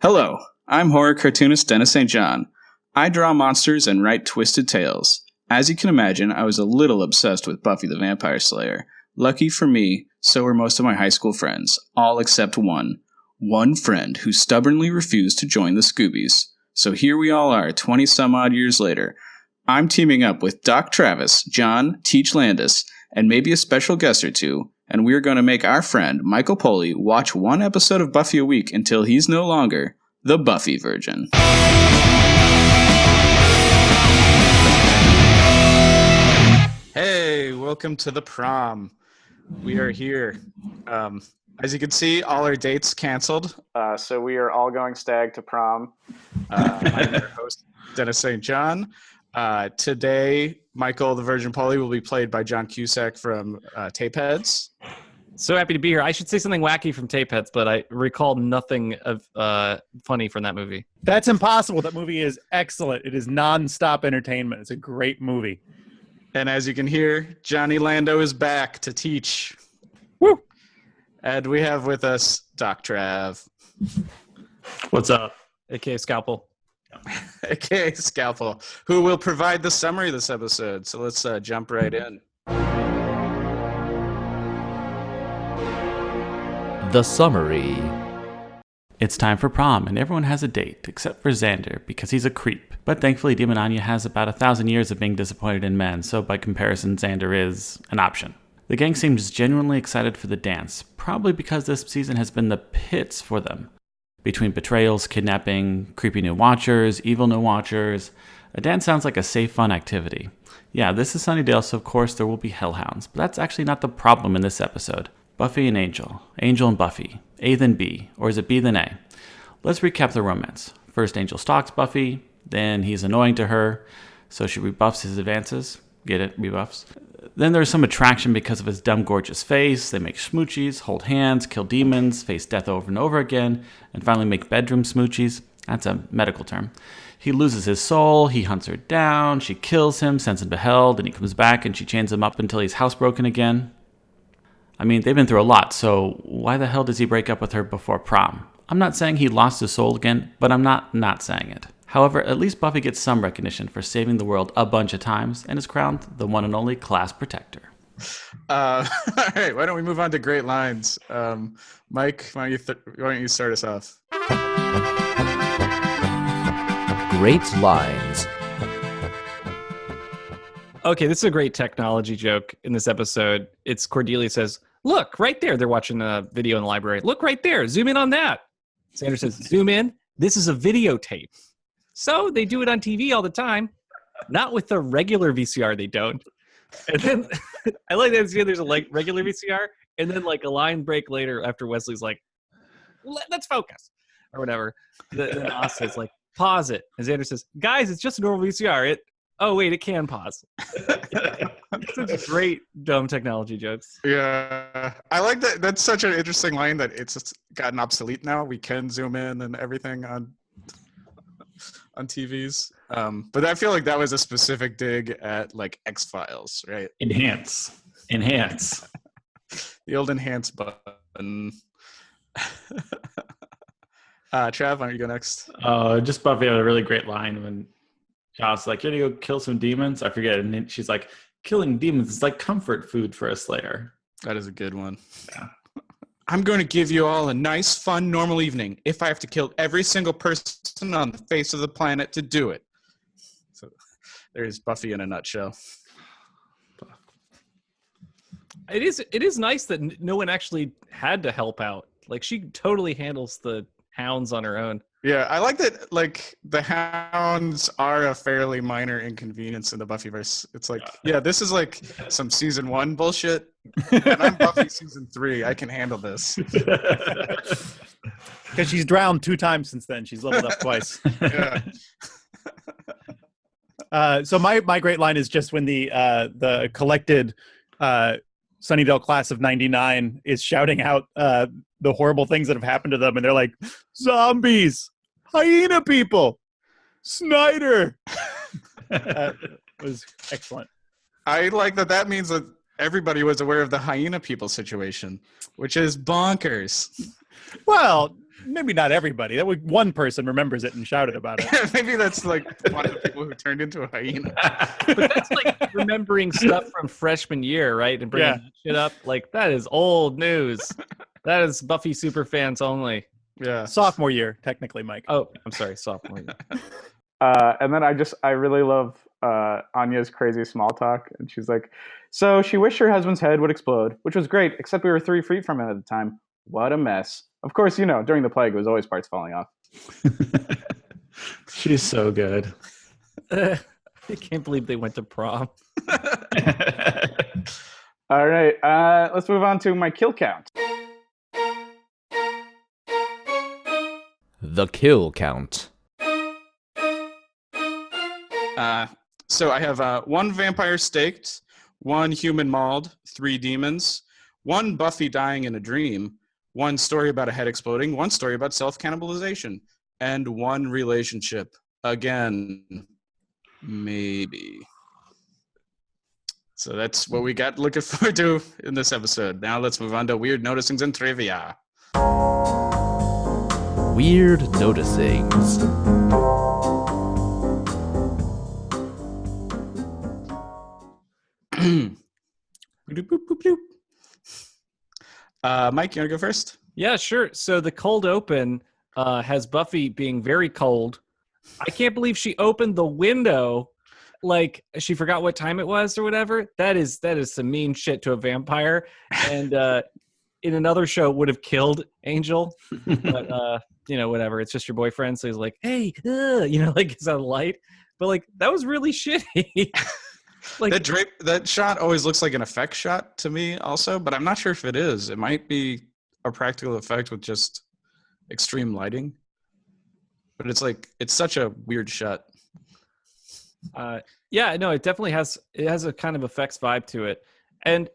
Hello, I'm horror cartoonist Dennis St. John. I draw monsters and write twisted tales. As you can imagine, I was a little obsessed with Buffy the Vampire Slayer. Lucky for me, so were most of my high school friends, all except one. One friend who stubbornly refused to join the Scoobies. So here we all are, 20-some-odd years later. I'm teaming up with Doc Travis, John, Teach Landis, and maybe a special guest or two, and we're going to make our friend, Michael Poley, watch one episode of Buffy a week until he's no longer the Buffy Virgin. Hey, welcome to the Prom. We are here. As you can see, all our dates canceled, so we are all going stag to prom. I'm your host, Dennis St. John. Today, Michael the Virgin Poley will be played by John Cusack from Tapeheads. So happy to be here. I should say something wacky from Tapeheads, but I recall nothing of funny from that movie. That's impossible. That movie is excellent. It is non-stop entertainment. It's a great movie. And as you can hear, Johnny Lando is back to teach. Woo! And we have with us Doc Trav. What's up? AKA Scalpel. AKA Scalpel, who will provide the summary of this episode. So let's jump right in. The summary. It's time for prom, and everyone has a date, except for Xander, because he's a creep. But thankfully, Demon Anya has about 1,000 years of being disappointed in men, so by comparison, Xander is an option. The gang seems genuinely excited for the dance, probably because this season has been the pits for them. Between betrayals, kidnapping, creepy new watchers, evil new watchers, a dance sounds like a safe, fun activity. Yeah, this is Sunnydale, so of course there will be hellhounds, but that's actually not the problem in this episode. Buffy and Angel and Buffy, A then B, or is it B then A? Let's recap the romance. First, Angel stalks Buffy, then he's annoying to her, so she rebuffs his advances. Get it? Rebuffs. Then there's some attraction because of his dumb, gorgeous face. They make smoochies, hold hands, kill demons, face death over and over again, and finally make bedroom smoochies. That's a medical term. He loses his soul, he hunts her down, she kills him, sends him to hell, then he comes back and she chains him up until he's housebroken again. I mean, they've been through a lot, so why the hell does he break up with her before prom? I'm not saying he lost his soul again, but I'm not saying it. However, at least Buffy gets some recognition for saving the world a bunch of times and is crowned the one and only class protector. All right, why don't we move on to great lines? Mike, why don't you start us off? Great lines. Okay, this is a great technology joke in this episode. It's Cordelia says, look, right there. They're watching a video in the library. Look right there. Zoom in on that. Xander says, zoom in. This is a videotape. So they do it on TV all the time. Not with the regular VCR, they don't. And then I like that there's a regular VCR, and then like a line break later after Wesley's like, let's focus, or whatever. Then Oz says like, pause it. And Xander says, guys, it's just a normal VCR. Oh, wait, it can pause. Such great dumb technology jokes. Yeah, I like that. That's such an interesting line that it's gotten obsolete now. We can zoom in and everything on TVs. But I feel like that was a specific dig at like X-Files, right? Enhance. The old enhance button. Trav, why don't you go next? Just Buffy had a really great line when John's like, you're gonna go kill some demons? I forget. And then she's like, killing demons is like comfort food for a slayer. That is a good one. Yeah. I'm going to give you all a nice, fun, normal evening if I have to kill every single person on the face of the planet to do it. So there's Buffy in a nutshell. It is nice that no one actually had to help out. Like, she totally handles the hounds on her own. Yeah, I like that, like, the hounds are a fairly minor inconvenience in the Buffyverse. It's like, yeah, this is like some season 1 bullshit, and I'm Buffy season 3. I can handle this. Because she's drowned 2 times since then. She's leveled up twice. Yeah. So my great line is just when the collected Sunnydale class of 99 is shouting out the horrible things that have happened to them, and they're like, zombies, hyena people, Snyder. Was excellent. I like that means that everybody was aware of the hyena people situation, which is bonkers. Well, maybe not everybody. That would one person remembers it and shouted about it. Maybe that's like one of the people who turned into a hyena. But that's like remembering stuff from freshman year, right? And bringing that shit up. Like, that is old news. That is Buffy superfans only. Yeah. Sophomore year, technically, Mike. Oh, I'm sorry, sophomore year. And then I really love Anya's crazy small talk. And she's like, so she wished her husband's head would explode, which was great, except we were 3 feet from it at the time. What a mess. Of course, during the plague, it was always parts falling off. She's so good. I can't believe they went to prom. All right, let's move on to my kill count. The kill count. So I have 1 vampire staked, 1 human mauled, 3 demons, 1 Buffy dying in a dream, 1 story about a head exploding, 1 story about self-cannibalization, and 1 relationship. Again, maybe. So that's what we got looking forward to in this episode. Now let's move on to weird noticings and trivia. Weird noticings. Mike, you want to go first? Yeah, sure. So the cold open has Buffy being very cold. I can't believe she opened the window like she forgot what time it was or whatever. That is some mean shit to a vampire. And in another show would have killed Angel. But whatever. It's just your boyfriend. So he's like, hey, like it's a light. But like that was really shitty. Like that shot always looks like an effect shot to me also, but I'm not sure if it is. It might be a practical effect with just extreme lighting. But it's such a weird shot. It definitely has a kind of effects vibe to it. And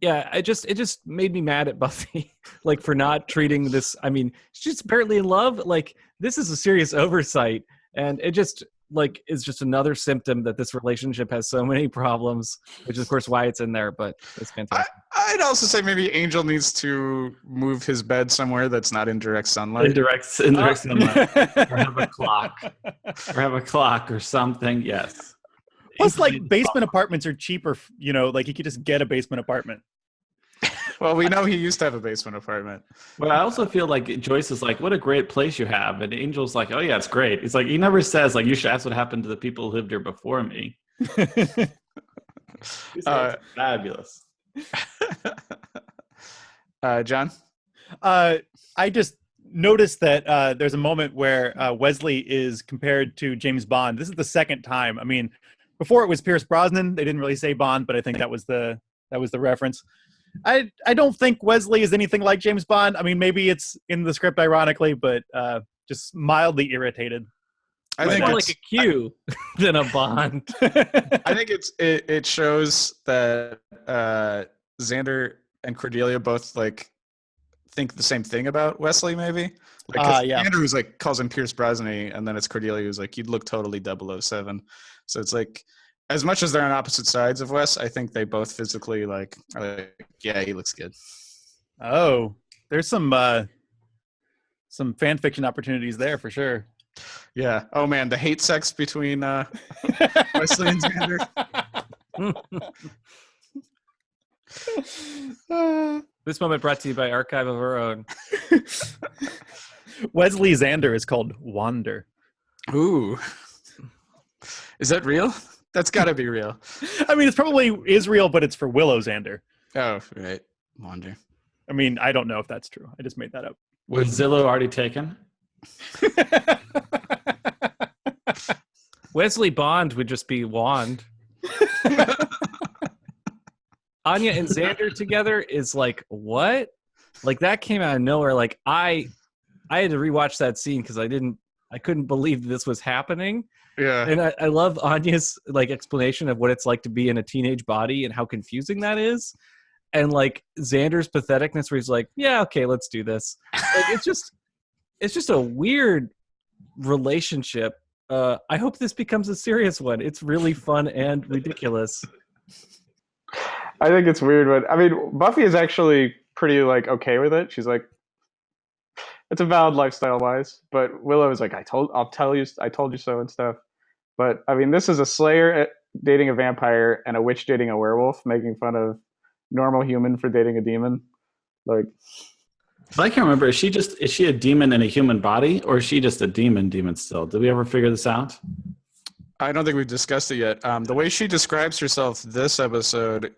yeah, it just made me mad at Buffy like for not treating this. I mean, she's apparently in love. Like this is a serious oversight, and it just is just another symptom that this relationship has so many problems, which is of course why it's in there, but it's fantastic. I'd also say maybe Angel needs to move his bed somewhere that's not in direct sunlight. Indirect sunlight. Or have a clock. Or have a clock or something, yes. Plus, like, basement apartments are cheaper, like you could just get a basement apartment. Well, we know he used to have a basement apartment. But I also feel like Joyce is like, what a great place you have. And Angel's like, oh, yeah, it's great. It's like, he never says, like, you should ask what happened to the people who lived here before me. It's fabulous. John? I just noticed that there's a moment where Wesley is compared to James Bond. This is the second time. I mean, before it was Pierce Brosnan. They didn't really say Bond, but I think that was the reference. I don't think Wesley is anything like James Bond. I mean, maybe it's in the script ironically, but just mildly irritated. I think more like a Q than a Bond. I think it shows that Xander and Cordelia both like think the same thing about Wesley, maybe. Yeah. Xander was like calls him Pierce Brosnan, and then it's Cordelia who's like, you'd look totally 007. So it's like, as much as they're on opposite sides of Wes, I think they both physically are like, yeah, he looks good. Oh, there's some fan fiction opportunities there for sure. Yeah. Oh man, the hate sex between Wesley and Xander. This moment brought to you by Archive of Our Own. Wesley Xander is called Wander. Ooh. Is that real? That's got to be real. I mean, it's probably is real, but it's for Willow Xander. Oh, right. Wander. I mean, I don't know if that's true. I just made that up. Was Zillow already taken? Wesley Bond would just be Wand. Anya and Xander together is like, what? Like that came out of nowhere. Like I had to rewatch that scene because I couldn't believe this was happening. Yeah. And I love Anya's like explanation of what it's like to be in a teenage body and how confusing that is. And like Xander's patheticness where he's like, yeah, okay, let's do this. Like, it's just a weird relationship. I hope this becomes a serious one. It's really fun and ridiculous. I think it's weird, but I mean, Buffy is actually pretty like okay with it. She's like, it's a valid lifestyle wise. But Willow is like, I told you so and stuff. But I mean, this is a Slayer dating a vampire and a witch dating a werewolf, making fun of normal human for dating a demon. Like, But I can't remember. Is she a demon in a human body, or is she just a demon still? Did we ever figure this out? I don't think we've discussed it yet. The way she describes herself this episode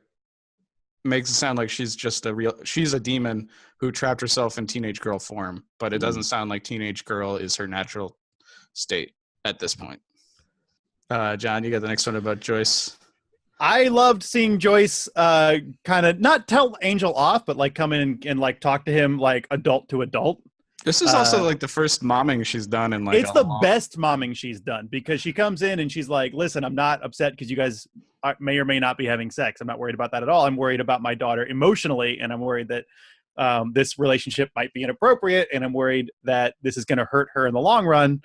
makes it sound like she's a demon who trapped herself in teenage girl form, but it doesn't sound like teenage girl is her natural state at this point. John, you got the next one about Joyce. I loved seeing Joyce kind of not tell Angel off, but like come in and like talk to him like adult to adult. This is also like the first momming she's done in like it's the best momming she's done, because she comes in and she's like, listen, I'm not upset because you guys may or may not be having sex. I'm not worried about that at all. I'm worried about my daughter emotionally, and I'm worried that this relationship might be inappropriate, and I'm worried that this is going to hurt her in the long run.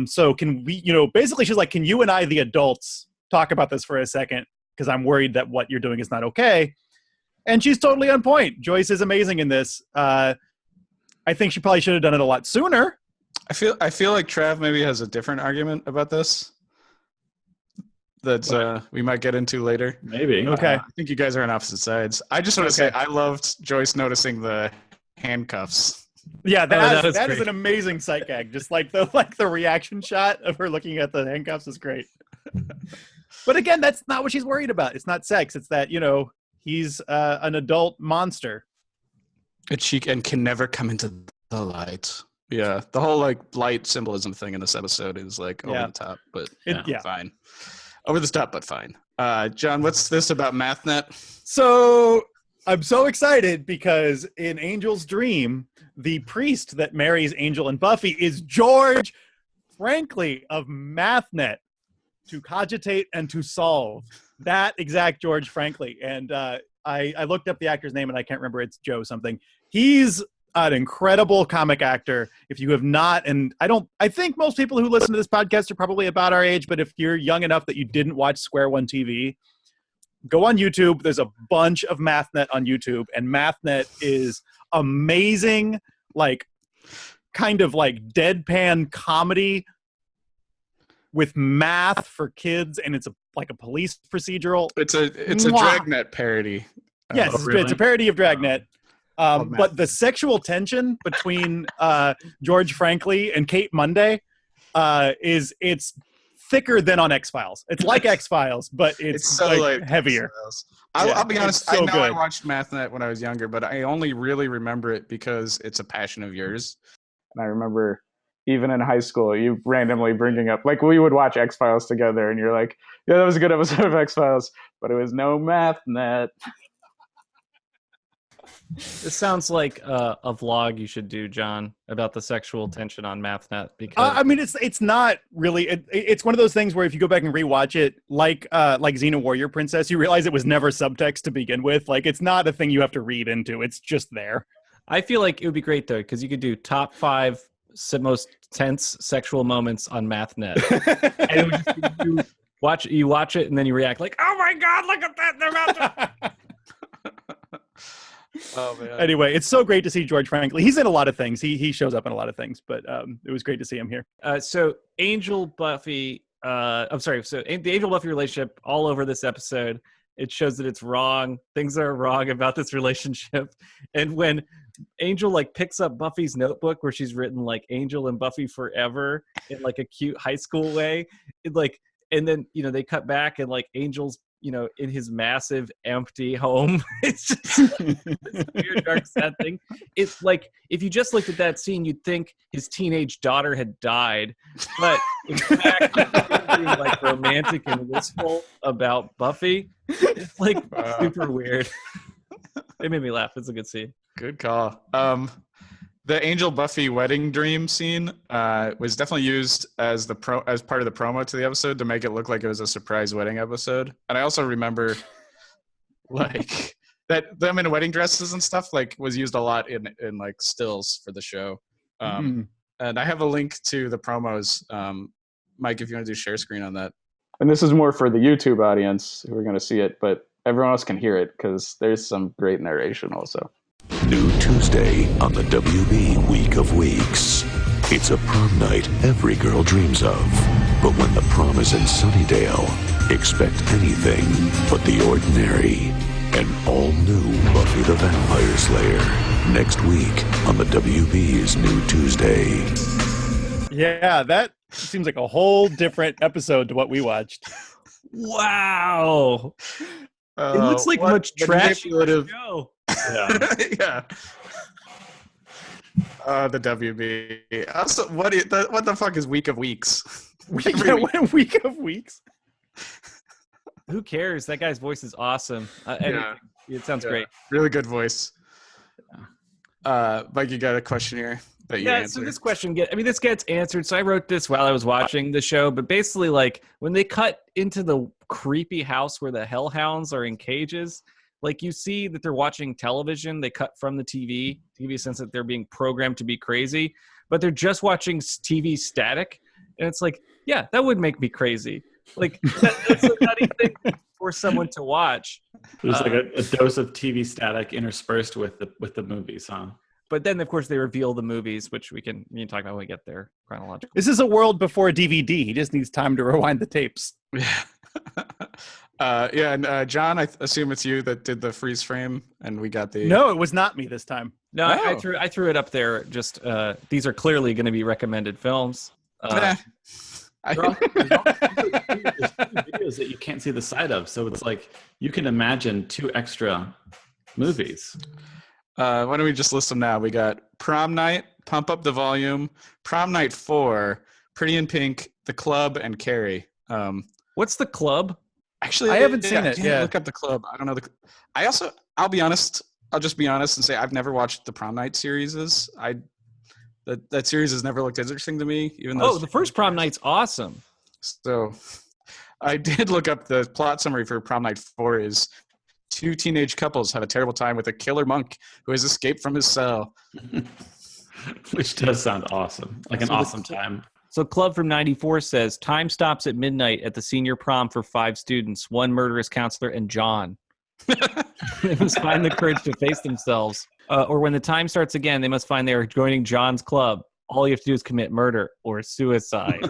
So can we, basically she's like, can you and I, the adults, talk about this for a second? Because I'm worried that what you're doing is not okay. And she's totally on point. Joyce is amazing in this. I think she probably should have done it a lot sooner. I feel like Trav maybe has a different argument about this that we might get into later. Maybe. Okay. I think you guys are on opposite sides. I just want to say I loved Joyce noticing the handcuffs. Yeah, that is great. an amazing sight gag. Just like the reaction shot of her looking at the handcuffs is great. But again, that's not what she's worried about. It's not sex. It's that, he's an adult monster. And can never come into the light. Yeah, the whole like light symbolism thing in this episode is like over the top, but fine. Over the top, but fine. John, what's this about MathNet? So I'm so excited because in Angel's dream, the priest that marries Angel and Buffy is George Frankly of MathNet, to cogitate and to solve. That exact George Frankly. And I looked up the actor's name and I can't remember. It's Joe something. He's an incredible comic actor. If you have not, and I think most people who listen to this podcast are probably about our age, but if you're young enough that you didn't watch Square One TV, go on YouTube. There's a bunch of MathNet on YouTube, and MathNet is amazing, like kind of like deadpan comedy with math for kids, and it's like a police procedural. It's a Dragnet parody. Yes, it's a parody of Dragnet. But the sexual tension between George Frankly and Kate Monday it's thicker than on X-Files. It's like X-Files, but it's so like heavier. I'll be honest, so I watched MathNet when I was younger, but I only really remember it because it's a passion of yours. And I remember even in high school, you randomly bringing up, like, we would watch X-Files together, and you're like, yeah, that was a good episode of X-Files, but it was no MathNet. This sounds like a vlog you should do, John, about the sexual tension on MathNet. Because I mean, it's not really. It's one of those things where if you go back and rewatch it, like Xena Warrior Princess, you realize it was never subtext to begin with. Like, it's not a thing you have to read into. It's just there. I feel like it would be great though, because you could do top 5 most tense sexual moments on MathNet, and it would just be you watch it and then you react like, "Oh my God, look at that!" They're about to. Oh, man. Anyway, it's so great to see George Frankly. He's in a lot of things. He shows up in a lot of things, but it was great to see him here. So Angel Buffy, I'm sorry. So the Angel Buffy relationship all over this episode. It shows that it's wrong. Things are wrong about this relationship. And when Angel like picks up Buffy's notebook where she's written like Angel and Buffy forever in like a cute high school way, and then they cut back and like Angel's in his massive empty home. It's just this weird, dark, sad thing. It's like, if you just looked at that scene, you'd think his teenage daughter had died. But in fact, he's being like romantic and wistful about Buffy. It's like super weird. It made me laugh. It's a good scene. Good call. The Angel Buffy wedding dream scene was definitely used as part of the promo to the episode to make it look like it was a surprise wedding episode. And I also remember like that them in wedding dresses and stuff like was used a lot in like stills for the show. And I have a link to the promos. Mike, if you want to do share screen on that. And this is more for the YouTube audience who are going to see it, but everyone else can hear it because there's some great narration also. new Tuesday on the WB Week of Weeks. It's a prom night every girl dreams of. But when the prom is in Sunnydale, expect anything but the ordinary. An all-new Buffy the Vampire Slayer. Next week on the WB's New Tuesday. Yeah, that seems like a whole different episode to what we watched. Wow. It looks like much trash show. Yeah. The WB. Also, what the fuck is Week of Weeks? Week of Weeks. Who cares? That guy's voice is awesome. It sounds great. Really good voice. Mike, you got a question here that you answered. So this question this gets answered. So I wrote this while I was watching the show, but basically, like, when they cut into the creepy house where the hellhounds are in cages, like, you see that they're watching television. They cut from the TV to give you a sense that they're being programmed to be crazy, but they're just watching TV static. And it's like, yeah, that would make me crazy. Like, that's a nutty thing for someone to watch. There's like a dose of TV static interspersed with the movies, huh? But then, of course, they reveal the movies, which we can talk about when we get there chronologically. This is a world before DVD. He just needs time to rewind the tapes. And John, I assume it's you that did the freeze frame, and we got the. No, it was not me this time. No, I threw it up there. Just these are clearly going to be recommended films. There's videos that you can't see the side of, so it's like you can imagine 2 extra movies. Why don't we just list them now? We got Prom Night, Pump Up the Volume, Prom Night 4, Pretty in Pink, The Club, and Carrie. What's The Club? Actually, I haven't seen it. Yeah, look up The Club. I don't know. I'll be honest. I'll just be honest and say I've never watched the Prom Night series. That series has never looked interesting to me. Even though the first Prom Night's awesome. So I did look up the plot summary for Prom Night 4 is 2 teenage couples have a terrible time with a killer monk who has escaped from his cell. Which does sound awesome. Like an awesome time. So Club from 94 says, time stops at midnight at the senior prom for 5 students, 1 murderous counselor, and John. They must find the courage to face themselves. Or when the time starts again, they must find they are joining John's club. All you have to do is commit murder or suicide.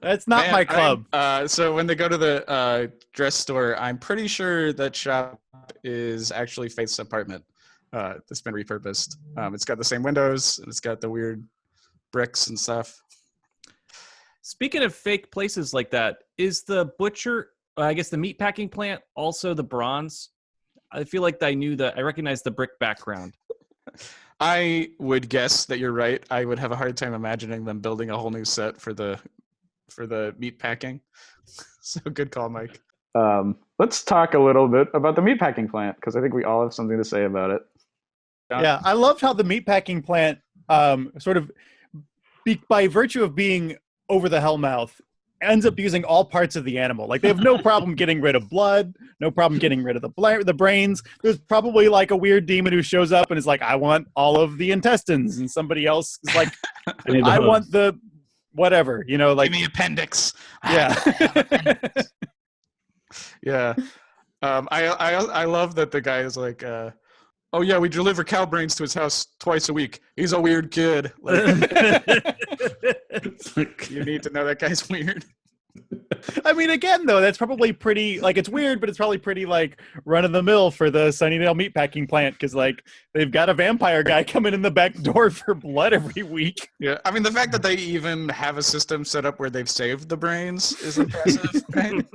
That's not my club. So when they go to the dress store, I'm pretty sure that shop is actually Faith's apartment that's been repurposed. It's got the same windows, and it's got the weird bricks and stuff. Speaking of fake places like that, is the butcher, I guess the meatpacking plant, also the bronze? I feel like I recognized the brick background. I would guess that you're right. I would have a hard time imagining them building a whole new set for the meat packing. So good call, Mike. Let's talk a little bit about the meatpacking plant, because I think we all have something to say about it. John? Yeah, I loved how the meatpacking plant sort of, by virtue of being over the hellmouth, ends up using all parts of the animal. Like, they have no problem getting rid of blood, no problem getting rid of the brains. There's probably like a weird demon who shows up and is like, I want all of the intestines, and somebody else is like, I want the whatever, like, give me appendix. Yeah. Yeah. I love that the guy is like, oh yeah, we deliver cow brains to his house twice a week. He's a weird kid. Like, you need to know that guy's weird. I mean, again, though, that's probably pretty, like, it's weird, but it's probably pretty, like, run-of-the-mill for the Sunnydale meatpacking plant, because, like, they've got a vampire guy coming in the back door for blood every week. Yeah, I mean, the fact that they even have a system set up where they've saved the brains is impressive, right?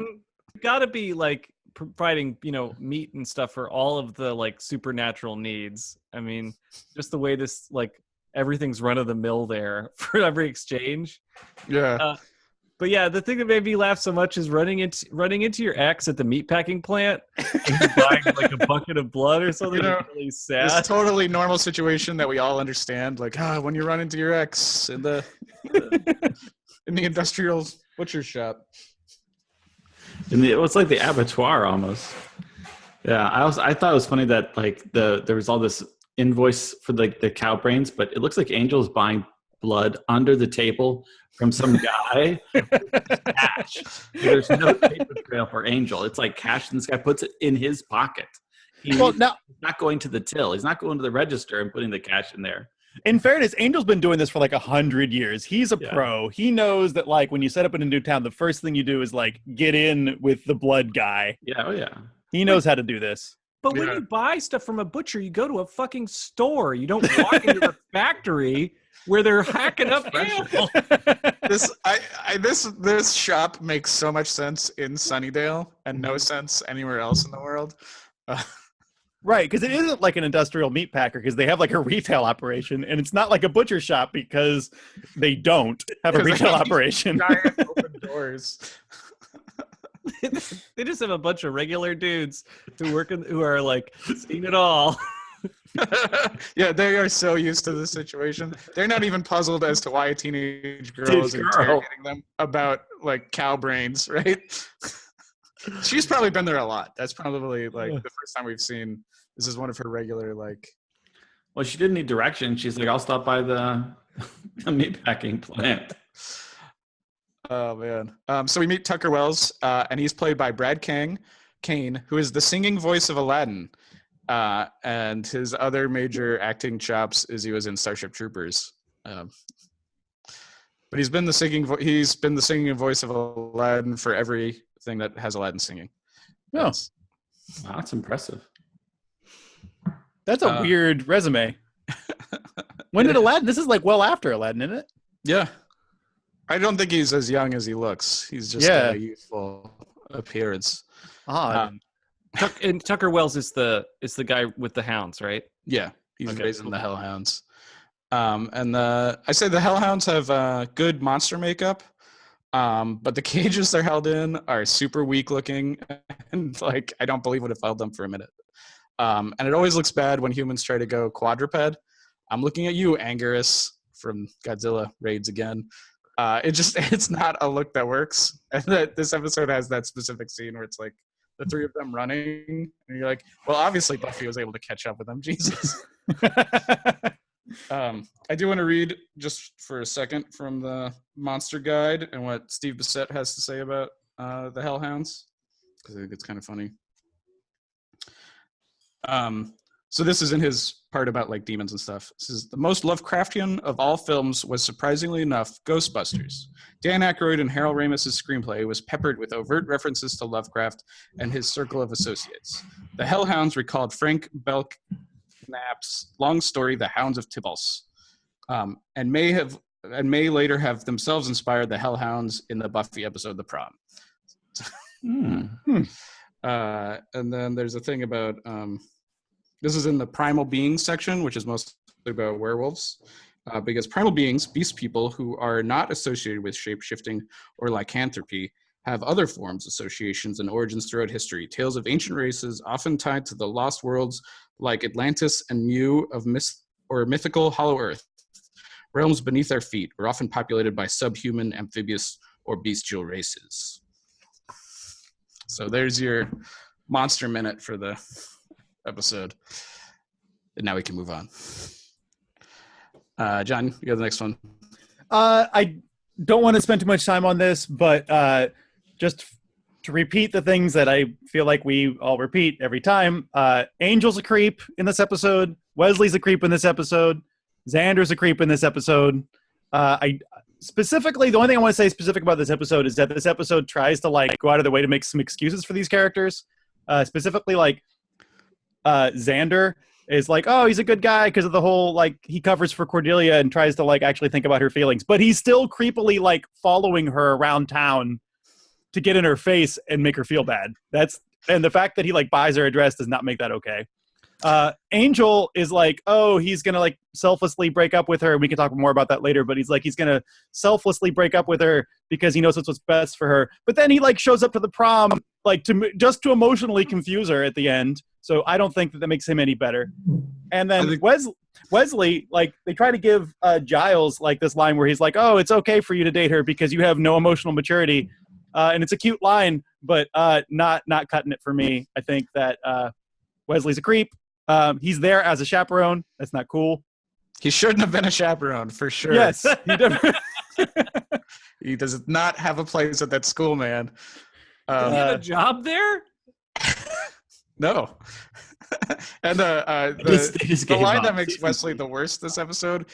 Gotta be, like, providing, meat and stuff for all of the, like, supernatural needs. I mean, just the way this, like, everything's run-of-the-mill there for every exchange. Yeah. But yeah, the thing that made me laugh so much is running into your ex at the meatpacking plant and buying like a bucket of blood or something. Really sad. It's a totally normal situation that we all understand. Like, when you run into your ex in the industrial butcher shop. It's like the abattoir almost. Yeah, I thought it was funny that like there was all this invoice for the cow brains, but it looks like Angel's buying blood under the table from some guy. Cash. There's no paper trail for Angel. It's like cash, and this guy puts it in his pocket. Well, now, He's not going to the till. He's not going to the register and putting the cash in there. in fairness, Angel's been doing this for like 100 years. He's a Yeah. pro. He knows that like when you set up in a new town, the first thing you do is like get in with the blood guy. Yeah, oh yeah. He knows how to do this. But when you buy stuff from a butcher, you go to a fucking store. You don't walk into a factory where they're hacking up animals. This shop makes so much sense in Sunnydale and no sense anywhere else in the world. Right, because it isn't like an industrial meat packer because they have like a retail operation, and it's not like a butcher shop because they don't have a retail operation. Giant open doors. They just have a bunch of regular dudes who are like seeing it all. Yeah, they are so used to this situation. They're not even puzzled as to why a teenage girl is interrogating them about like cow brains, right? She's probably been there a lot. That's probably like the first time we've seen. This is one of her regular like. Well, she didn't need direction. She's like, I'll stop by the meatpacking plant. Oh man. So we meet Tucker Wells, and he's played by Brad Kane, who is the singing voice of Aladdin. And his other major acting chops is he was in Starship Troopers. But he's been the singing voice of Aladdin for everything that has Aladdin singing. Oh. Wow, that's impressive. That's a weird resume. When did Aladdin? This is like well after Aladdin, isn't it? Yeah. I don't think he's as young as he looks. He's just got a youthful appearance. And Tucker Wells is the guy with the hounds, right? Yeah, he's raising the Hellhounds. And I say the Hellhounds have good monster makeup, but the cages they're held in are super weak looking, and like I don't believe would have held them for a minute. And it always looks bad when humans try to go quadruped. I'm looking at you, Anguirus from Godzilla Raids again. It's not a look that works. And this episode has that specific scene where it's like the three of them running, and you're like, well, obviously Buffy was able to catch up with them. Jesus. I do want to read just for a second from the Monster Guide and what Steve Bissett has to say about the Hellhounds, because I think it's kind of funny. So this is in his part about like demons and stuff. This is the most Lovecraftian of all films was surprisingly enough Ghostbusters. Dan Aykroyd and Harold Ramis's screenplay was peppered with overt references to Lovecraft and his circle of associates. The Hellhounds recalled Frank Belknap's long story, The Hounds of Tybalt, and may later have themselves inspired the Hellhounds in the Buffy episode The Prom. And then there's a thing about this is in the primal beings section, which is mostly about werewolves, because primal beings, beast people who are not associated with shape-shifting or lycanthropy, have other forms, associations, and origins throughout history. Tales of ancient races, often tied to the lost worlds like Atlantis and Mu of mythical Hollow Earth. Realms beneath our feet were often populated by subhuman, amphibious, or bestial races. So there's your monster minute for the episode. And now we can move on. John, you got the next one. I don't want to spend too much time on this, but just to repeat the things that I feel like we all repeat every time. Angel's a creep in this episode. Wesley's a creep in this episode. Xander's a creep in this episode. Specifically, the only thing I want to say specific about this episode is that this episode tries to like go out of the way to make some excuses for these characters. Specifically, like Xander is like, oh, he's a good guy because of the whole like he covers for Cordelia and tries to like actually think about her feelings, but he's still creepily like following her around town to get in her face and make her feel bad. And the fact that he like buys her a dress does not make that okay. Angel is like, oh, he's gonna like selflessly break up with her. We can talk more about that later, but he's gonna selflessly break up with her because he knows that's what's best for her. But then he like shows up to the prom like just to emotionally confuse her at the end. So I don't think that makes him any better. And then Wesley, like they try to give Giles like this line where he's like, oh, it's okay for you to date her because you have no emotional maturity. And it's a cute line, but not cutting it for me. I think that Wesley's a creep. He's there as a chaperone. That's not cool. He shouldn't have been a chaperone, for sure. Yes. He does not have a place at that school, man. Does he have a job there? No. And They just the gave line up. that makes Season Wesley 3. the worst this episode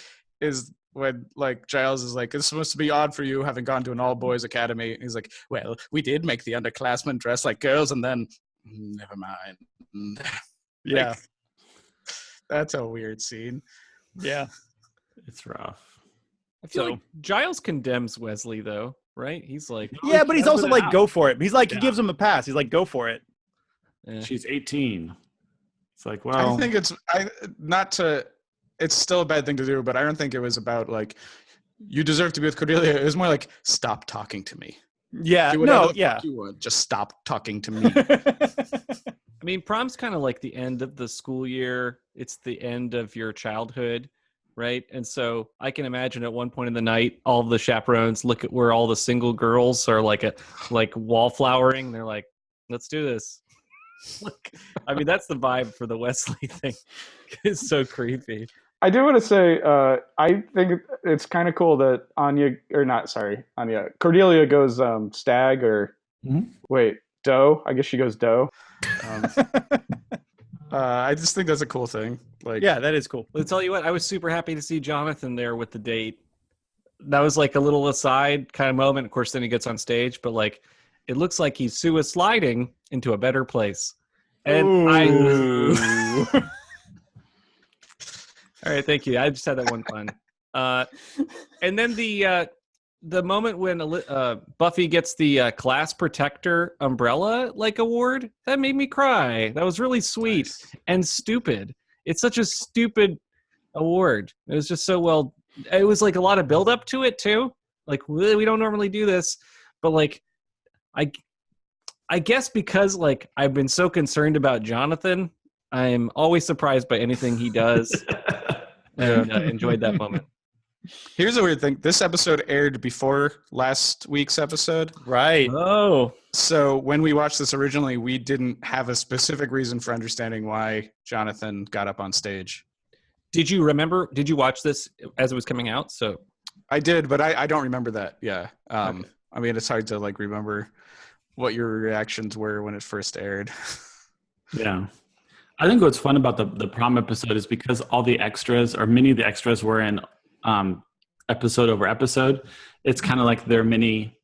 is when like Giles is like, "It's supposed to be odd for you having gone to an all boys academy." And he's like, "Well, we did make the underclassmen dress like girls, and then never mind." Yeah. Like, that's a weird scene. Yeah. It's rough. I feel So- like Giles condemns Wesley though, right? He's like, Yeah, but he's also like, go for it. He's like, he Yeah. gives him a pass. He's like, go for it. eh. She's 18. It's like, well, I think it's still a bad thing to do, but I don't think it was about like you deserve to be with Cordelia. It was more like, stop talking to me. Yeah. Do whatever No, the yeah. fuck you want. Just stop talking to me. I mean, prom's kind of like the end of the school year. It's the end of your childhood, right? And so I can imagine at one point in the night, all of the chaperones look at where all the single girls are like wallflowering. They're like, let's do this. Like, I mean, that's the vibe for the Wesley thing. It's so creepy. I do want to say, I think it's kind of cool that Cordelia goes stag or doe. I guess she goes doe. I just think that's a cool thing. Like, Yeah, that is cool. I'll tell you what, I was super happy to see Jonathan there with the date. That was like a little aside kind of moment. Of course, then he gets on stage, but like, it looks like he's sliding into a better place. And all right, thank you. I just had that one fun. And then the moment when Buffy gets the class protector umbrella like award, that made me cry. That was really sweet and stupid. It's such a stupid award. It was just so well. It was like a lot of build up to it too. Like we don't normally do this, but like I guess because like I've been so concerned about Jonathan, I'm always surprised by anything he does. And enjoyed that moment. Here's a weird thing. This episode aired before last week's episode. Right. Oh, So when we watched this originally, we didn't have a specific reason for understanding why Jonathan got up on stage. did you remember? Did you watch this as it was coming out? So I did, but I don't remember that. Yeah. Okay. I mean, it's hard to like remember what your reactions were when it first aired. yeah. I think what's fun about the prom episode is because all the extras, or many of the extras, were in episode over episode. It's kind of like their mini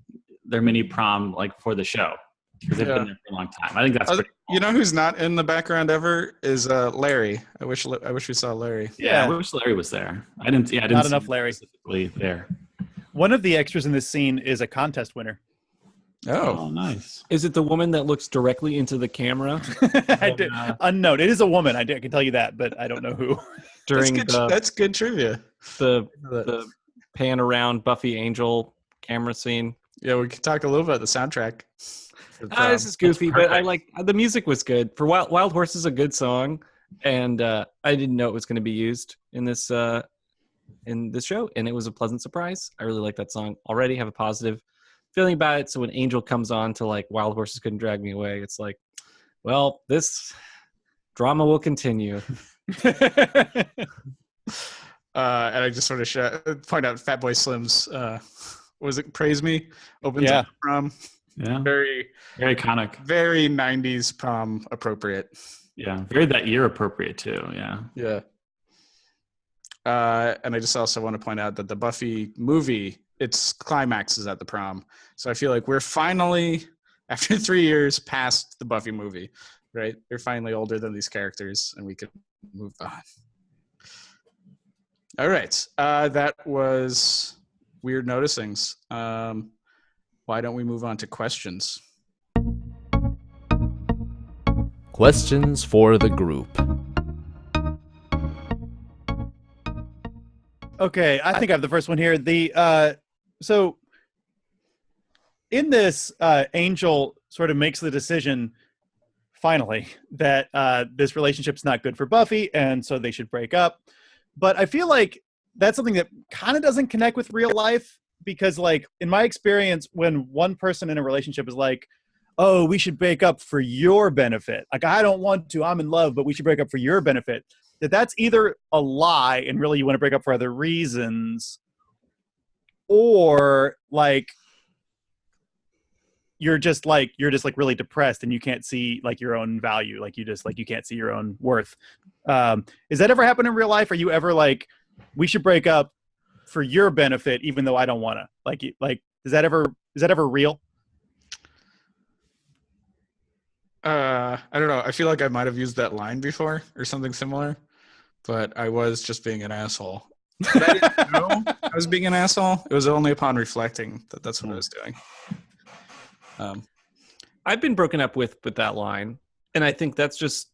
prom, like for the show, because they've been there for a long time. I think that's pretty cool. You know who's not in the background ever is Larry. I wish we saw Larry. Yeah, I wish Larry was there. I didn't Not see enough him Larry. specifically there. One of the extras in this scene is a contest winner. Oh, Nice. is it the woman that looks directly into the camera I did, unknown. It is a woman. I can tell you that, but I don't know who. during that's good trivia. the pan around Buffy Angel camera scene? Yeah, we could talk a little bit about the soundtrack. for the prom. This is goofy, but I perfect. like the music was good. For Wild Horse is a good song, and I didn't know it was going to be used in this show, and it was a pleasant surprise. I really like that song already. Have a positive feeling about it. So when Angel comes on to like Wild Horses Couldn't Drag Me Away, it's like, well, this drama will continue. And I just sort of point out Fatboy Slim's was it Praise Me opens Yeah. up the prom. Yeah. Very Very iconic. very 90s prom appropriate. Yeah. Very that year appropriate too. Yeah. Yeah. And I just also want to point out that the Buffy movie, its climax is at the prom. So I feel like we're finally, after 3 years, past the Buffy movie, right? They're finally older than these characters, and we could move on. All right. That was Weird Noticings. Why don't we move on to questions? Questions for the group. Okay, I think I have the first one here. So in this, Angel sort of makes the decision finally that this relationship's not good for Buffy, and so they should break up. But I feel like that's something that kind of doesn't connect with real life, because like in my experience, when one person in a relationship is like, oh, we should break up for your benefit. Like, I don't want to, I'm in love, but we should break up for your benefit. That's either a lie and really you want to break up for other reasons, or like you're just like really depressed and you can't see like your own value, like you can't see your own worth. Has that ever happened in real life? Are you ever like, we should break up for your benefit even though I don't want to? Like is that ever real? I don't know. I feel like I might have used that line before or something similar, but I was just being an asshole. But I didn't know I was being an asshole. It was only upon reflecting that that's what I was doing. I've been broken up with that line, and I think that's just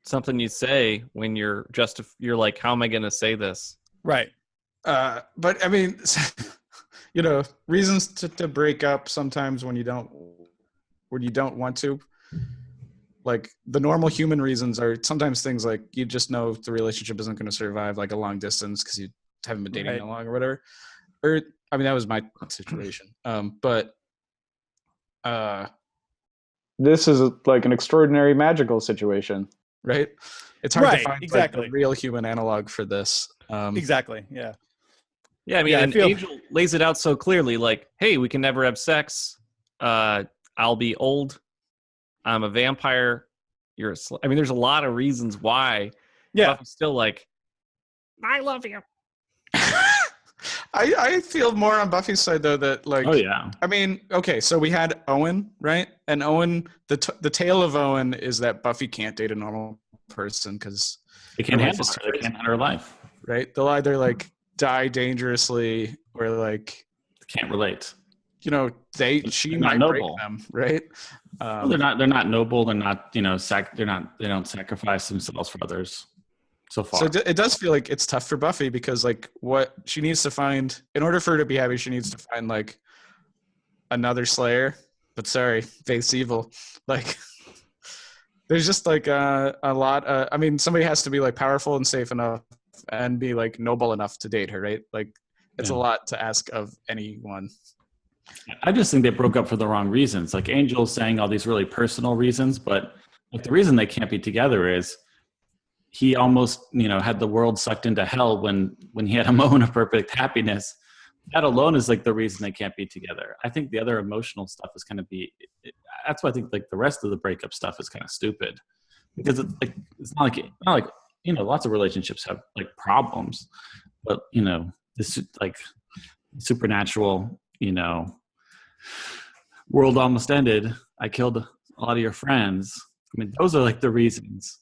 something you say when you're like, how am I going to say this? Right. But I mean, reasons to break up sometimes when you don't want to. Like the normal human reasons are sometimes things like you just know the relationship isn't going to survive like a long distance because you haven't been dating that long or whatever. Or I mean, that was my situation. But this is like an extraordinary magical situation, right? It's hard to find exactly like, a real human analog for this. Exactly. Yeah. Yeah. I mean, Angel lays it out so clearly, like, hey, we can never have sex. I'll be old. I'm a vampire. I mean, there's a lot of reasons why. Yeah. Buffy's still like, I love you. I feel more on Buffy's side though that like. Oh yeah. I mean, okay, so we had Owen, right? And Owen, the tale of Owen is that Buffy can't date a normal person because they can't handle her. They can't handle her life. Right? They'll either like die dangerously or like can't relate. She might break them, right? Well, they're not noble. They're not, they don't sacrifice themselves for others so far. So it does feel like it's tough for Buffy because like what she needs to find in order for her to be happy, she needs to find like another Slayer. But sorry, face evil. Like there's just like a lot. I mean, somebody has to be like powerful and safe enough and be like noble enough to date her, right? Like it's a lot to ask of anyone. I just think they broke up for the wrong reasons. Like Angel's saying all these really personal reasons, but like the reason they can't be together is he almost, had the world sucked into hell when he had a moment of perfect happiness. That alone is like the reason they can't be together. I think the other emotional stuff is kind of that's why I think like the rest of the breakup stuff is kind of stupid because it's not like lots of relationships have like problems, but this like supernatural, world almost ended. I killed a lot of your friends. I mean, those are like the reasons.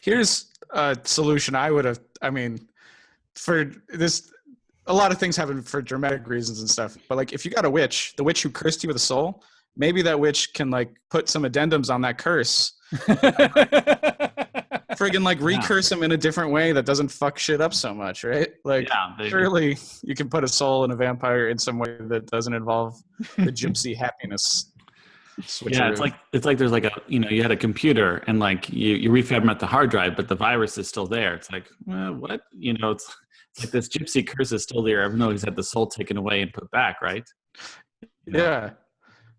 Here's a solution for this, a lot of things happen for dramatic reasons and stuff. But like, if you got the witch who cursed you with a soul, maybe that witch can like put some addendums on that curse. Friggin' like recurse him in a different way that doesn't fuck shit up so much, right? Like surely you can put a soul in a vampire in some way that doesn't involve the gypsy happiness switcheroo. Yeah, it's like there's like a you had a computer and like you reformat the hard drive, but the virus is still there. It's like, well, what? It's like this gypsy curse is still there, even though he's had the soul taken away and put back, right? Yeah.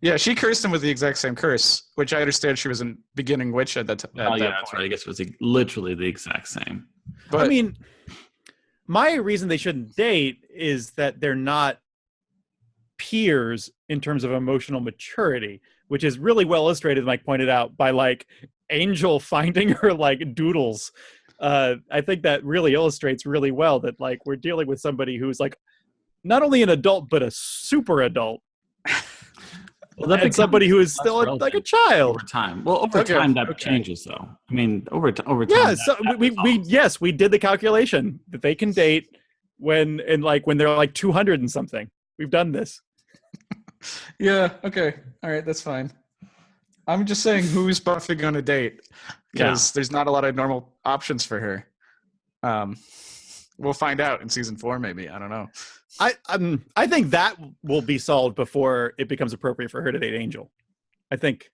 Yeah, she cursed him with the exact same curse, which I understand she was a beginning witch at that time. That's right. I guess it was literally the exact same. But I mean, my reason they shouldn't date is that they're not peers in terms of emotional maturity, which is really well illustrated, Mike pointed out, by like Angel finding her like doodles. I think that really illustrates really well that like we're dealing with somebody who's like not only an adult but a super adult. Well, and somebody who is still like a child over time. Well, over time that changes, though. I mean, over time. Yeah, so we did the calculation that they can date when they're like 200 and something. We've done this. Yeah. Okay. All right. That's fine. I'm just saying, who's Buffy going to date? Because there's not a lot of normal options for her. We'll find out in season 4, maybe. I don't know. I think that will be solved before it becomes appropriate for her to date Angel. I think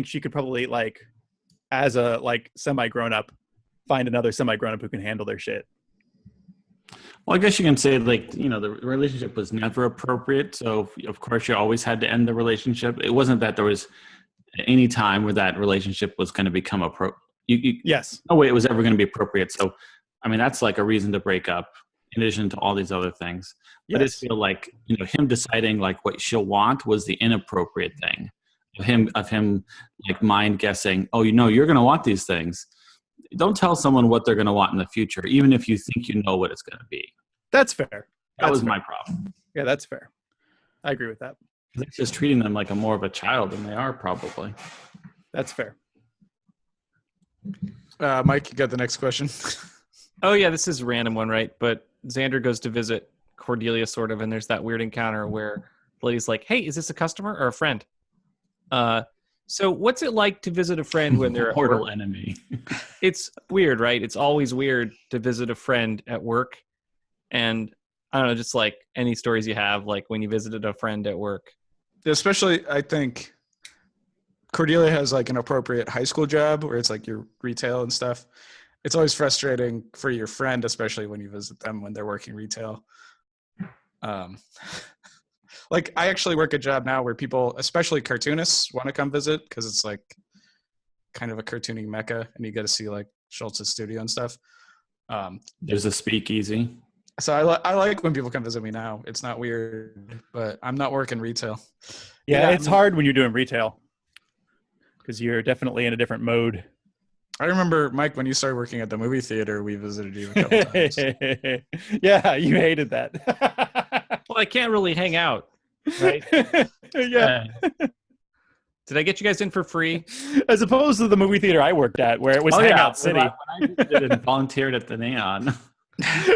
she could probably like, as a like semi grown up, find another semi grown up who can handle their shit. Well, I guess you can say like the relationship was never appropriate, so of course you always had to end the relationship. It wasn't that there was any time where that relationship was going to become appropriate. Yes. No way it was ever going to be appropriate. So, I mean, that's like a reason to break up. in addition to all these other things. But I just feel like, him deciding like what she'll want was the inappropriate thing of him like mind guessing, oh, you're going to want these things. Don't tell someone what they're going to want in the future, even if you think you know what it's going to be. That's fair. That was my problem. Yeah, that's fair. I agree with that. It's just treating them like more of a child than they are, probably. That's fair. Mike, you got the next question. Oh yeah, this is a random one, right? But Xander goes to visit Cordelia, sort of, and there's that weird encounter where the lady's like, "Hey, is this a customer or a friend?" So what's it like to visit a friend when they're mortal enemy? It's weird, right? It's always weird to visit a friend at work, and I don't know, just like any stories you have, like when you visited a friend at work. Especially, I think Cordelia has like an appropriate high school job where it's like your retail and stuff. It's always frustrating for your friend, especially when you visit them when they're working retail. Like I actually work a job now where people, especially cartoonists, want to come visit because it's like kind of a cartooning mecca, and you get to see like Schultz's studio and stuff. There's a speakeasy. So I like when people come visit me now. It's not weird, but I'm not working retail. Yeah, it's hard when you're doing retail because you're definitely in a different mode. I remember, Mike, when you started working at the movie theater, we visited you a couple times. Yeah, you hated that. Well, I can't really hang out, right? Yeah. Did I get you guys in for free? As opposed to the movie theater I worked at, where it was Hangout City. When I visited and volunteered at the Neon.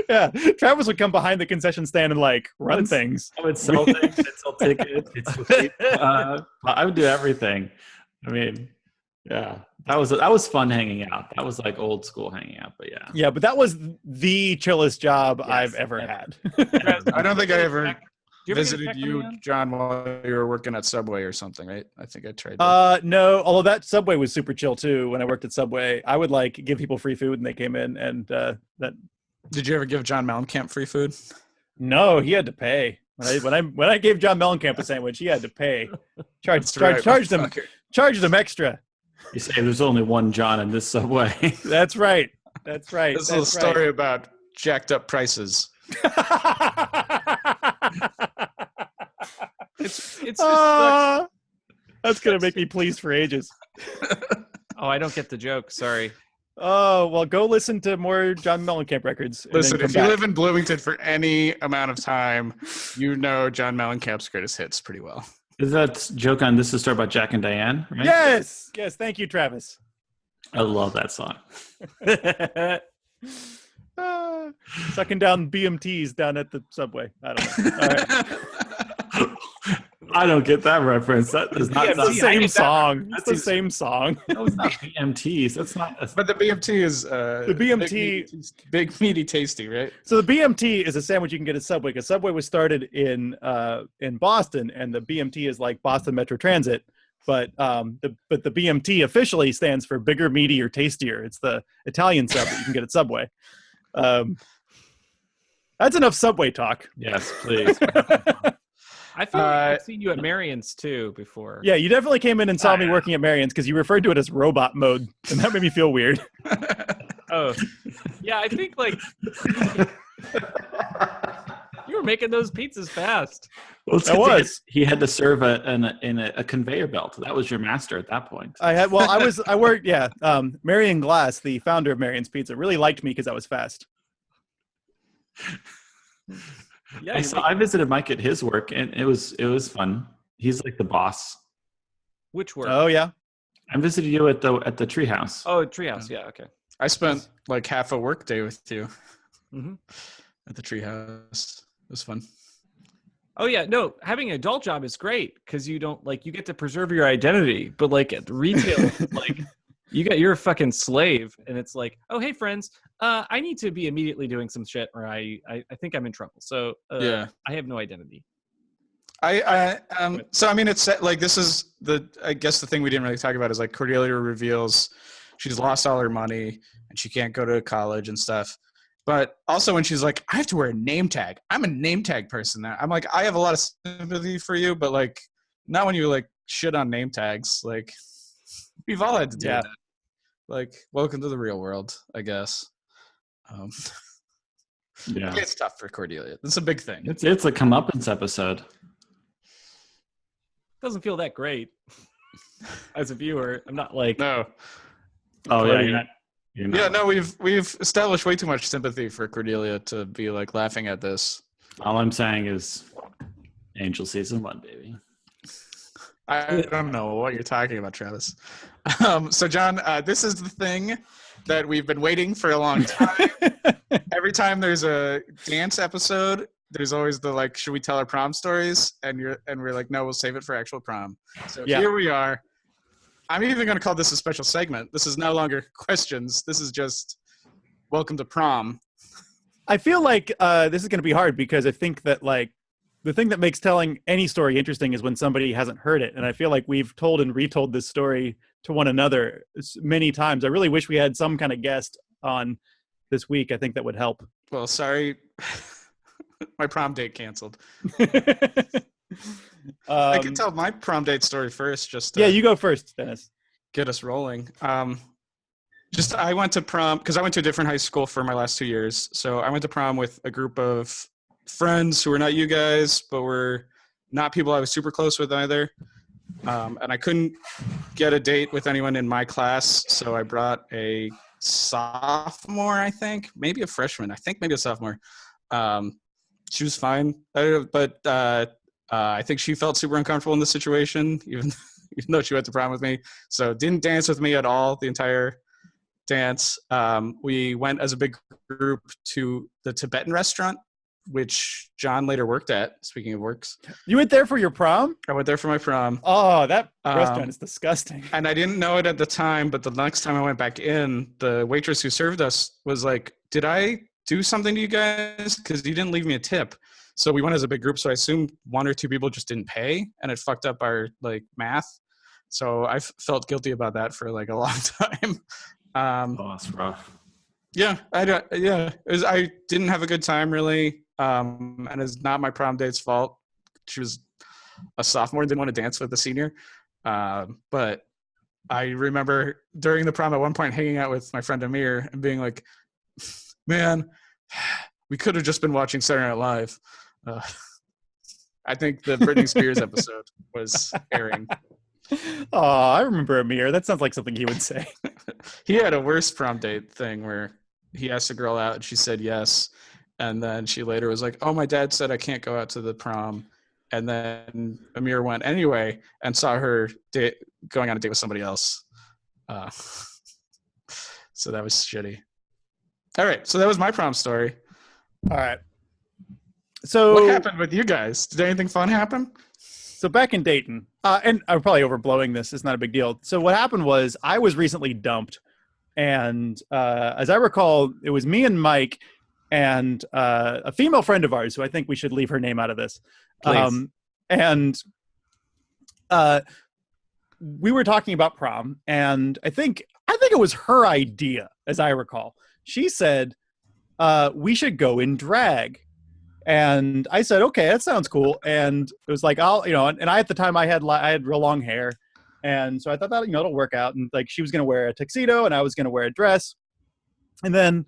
Yeah, Travis would come behind the concession stand and like run things. I would sell things, I'd sell tickets. I would do everything. I mean, yeah, that was fun hanging out. That was like old school hanging out. But yeah, yeah, but that was the chillest job I've ever had. I don't think I ever visited you, John, while you were working at Subway or something, right? I think I tried. No, although that Subway was super chill too. When I worked at Subway, I would like give people free food when they came in, and that. Did you ever give John Mellencamp free food? No, he had to pay. When I gave John Mellencamp a sandwich, he had to pay. Charged him extra. You say there's only one John in this Subway. That's right. That's right. This is a story about jacked up prices. It's that's gonna make me pleased for ages. Oh, I don't get the joke. Sorry. Oh, well, go listen to more John Mellencamp records. Listen, if you live in Bloomington for any amount of time, you know John Mellencamp's greatest hits pretty well. Is that joke on This Is a Story About Jack and Diane? Right? Yes. Thank you, Travis. I love that song. Sucking down BMTs down at the Subway. I don't know. All right. I don't get that reference. That is not the same song. That's the same song. No, it's not BMTs. That's not. But the BMT is the BMT big meaty tasty, right? So the BMT is a sandwich you can get at Subway because Subway was started in Boston, and the BMT is like Boston Metro Transit. But the BMT officially stands for bigger, meatier, tastier. It's the Italian sub that you can get at Subway. That's enough Subway talk. Yes, please. I feel like I've seen you at Marion's too before. Yeah, you definitely came in and saw me working at Marion's because you referred to it as robot mode, and that made me feel weird. Oh, yeah, I think like you were making those pizzas fast. Well, I was. He had to serve in a conveyor belt. That was your master at that point. I worked. Yeah, Marion Glass, the founder of Marion's Pizza, really liked me because I was fast. Yeah, I visited Mike at his work, and it was fun. He's like the boss. Which work? Oh yeah, I visited you at the treehouse. Oh, treehouse. Yeah, okay. I spent like half a work day with you at the treehouse. It was fun. Oh yeah, no, having an adult job is great because you don't you get to preserve your identity, but like at retail, you're a fucking slave, and it's like, oh hey friends, I need to be immediately doing some shit, or I think I'm in trouble. So I have no identity. So I mean, it's like this is I guess the thing we didn't really talk about is like Cordelia reveals she's lost all her money and she can't go to college and stuff. But also when she's like, I have to wear a name tag. I'm a name tag person now. I'm like, I have a lot of sympathy for you, but like not when you like shit on name tags. Like we've all had to do that. Like, welcome to the real world, I guess. Yeah. It's tough for Cordelia. It's a big thing. It's a comeuppance episode. Doesn't feel that great as a viewer. I'm not like, No. Oh yeah, Cordelia. you're not. Yeah, no, we've established way too much sympathy for Cordelia to be like laughing at this. All I'm saying is, Angel season 1, baby. I don't know what you're talking about, Travis. So, John, this is the thing that we've been waiting for a long time. Every time there's a dance episode, there's always the like, should we tell our prom stories? And we're like, no, we'll save it for actual prom. So Here we are. I'm even going to call this a special segment. This is no longer questions. This is just welcome to prom. I feel like this is going to be hard because I think that like the thing that makes telling any story interesting is when somebody hasn't heard it. And I feel like we've told and retold this story to one another many times. I really wish we had some kind of guest on this week. I think that would help. Well, sorry. My prom date canceled. I can tell my prom date story first. Just yeah, you go first, Dennis. Get us rolling. I went to prom because I went to a different high school for my last 2 years. So I went to prom with a group of friends who were not you guys, but were not people I was super close with either. And I couldn't get a date with anyone in my class, so I brought a sophomore, I think, maybe a freshman. I think maybe a sophomore. She was fine, but I think she felt super uncomfortable in this situation, even though she went to prom with me. So didn't dance with me at all the entire dance. We went as a big group to the Tibetan restaurant, which John later worked at, speaking of works. You went there for your prom? I went there for my prom. Oh, that restaurant is disgusting. And I didn't know it at the time, but the next time I went back in, the waitress who served us was like, did I do something to you guys? Because you didn't leave me a tip. So we went as a big group, so I assumed 1 or 2 people just didn't pay, and it fucked up our like math. So I felt guilty about that for like a long time. Oh, that's rough. Yeah, I didn't have a good time really, and it's not my prom date's fault. She was a sophomore and didn't want to dance with a senior. But I remember during the prom at one point hanging out with my friend Amir and being like, man, we could have just been watching Saturday Night Live. I think the Britney Spears episode was airing. Oh, I remember Amir. That sounds like something he would say. He had a worse prom date thing where he asked a girl out and she said yes. And then she later was like, oh, my dad said I can't go out to the prom. And then Amir went anyway and saw her going on a date with somebody else. So that was shitty. All right. So that was my prom story. All right. So what happened with you guys? Did anything fun happen? So back in Dayton, and I'm probably overblowing this. It's not a big deal. So what happened was I was recently dumped. And as I recall, it was me and Mike and a female friend of ours who I think we should leave her name out of this. Please. We were talking about prom, and I think it was her idea, as I recall. She said, we should go in drag. And I said, okay, that sounds cool. And it was like, and I, at the time I had real long hair. And so I thought that, it'll work out. And like, she was going to wear a tuxedo and I was going to wear a dress. And then,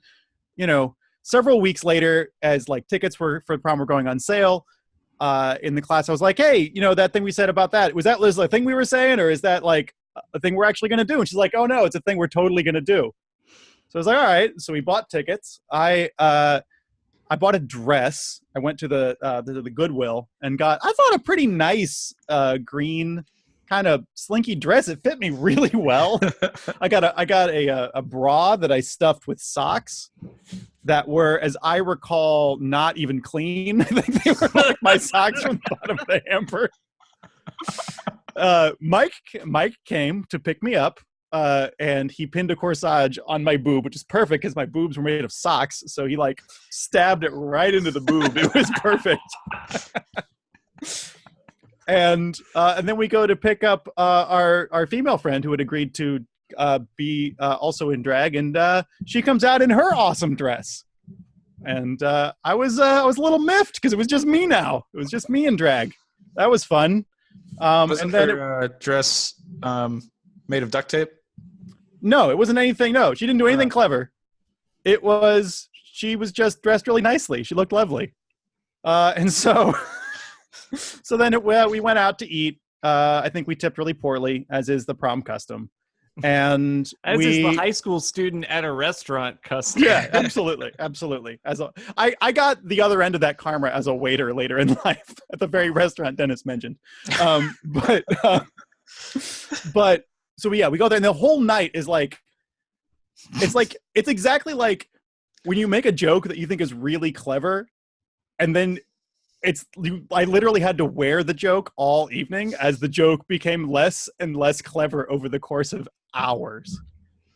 several weeks later, as like tickets for prom were going on sale, in the class, I was like, hey, that thing we said about that, was that Liz, the thing we were saying, or is that like a thing we're actually going to do? And she's like, oh no, it's a thing we're totally going to do. So I was like, all right. So we bought tickets. I bought a dress. I went to the Goodwill and got, I thought, a pretty nice green kind of slinky dress. It fit me really well. I got a bra that I stuffed with socks that were, as I recall, not even clean. I think they were like my socks from the bottom of the hamper. Mike came to pick me up. And he pinned a corsage on my boob, which is perfect because my boobs were made of socks. So he like stabbed it right into the boob. It was perfect. And then we go to pick up our female friend who had agreed to be also in drag, and she comes out in her awesome dress. And I was a little miffed because it was just me now. It was just me in drag. That was fun. Wasn't and then her dress made of duct tape? No, it wasn't anything. No, she didn't do anything clever. It was she was just dressed really nicely. She looked lovely. And so then we went out to eat. I think we tipped really poorly, as is the prom custom. And As is the high school student at a restaurant custom. Yeah, absolutely. I got the other end of that karma as a waiter later in life at the very restaurant Dennis mentioned. But so we go there, and the whole night is like, it's exactly like when you make a joke that you think is really clever, and then I literally had to wear the joke all evening as the joke became less and less clever over the course of hours.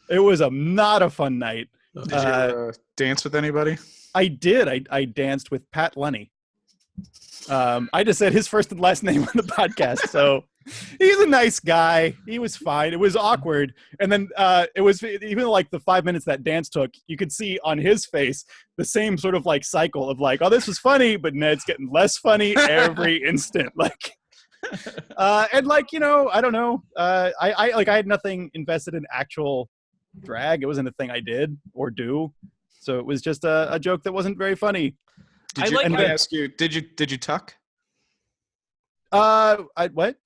It was not a fun night. Did you dance with anybody? I did. I danced with Pat Lenny. I just said his first and last name on the podcast. So he's a nice guy. He was fine. It was awkward. And then it was even like the 5 minutes that dance took, you could see on his face the same sort of like cycle of like, oh, this was funny, but Ned's getting less funny every instant. Like, and like, you know, I don't know. I had nothing invested in actual drag. It wasn't a thing I did or do. So it was just a joke that wasn't very funny. Did you? I ask you? Did you tuck? What?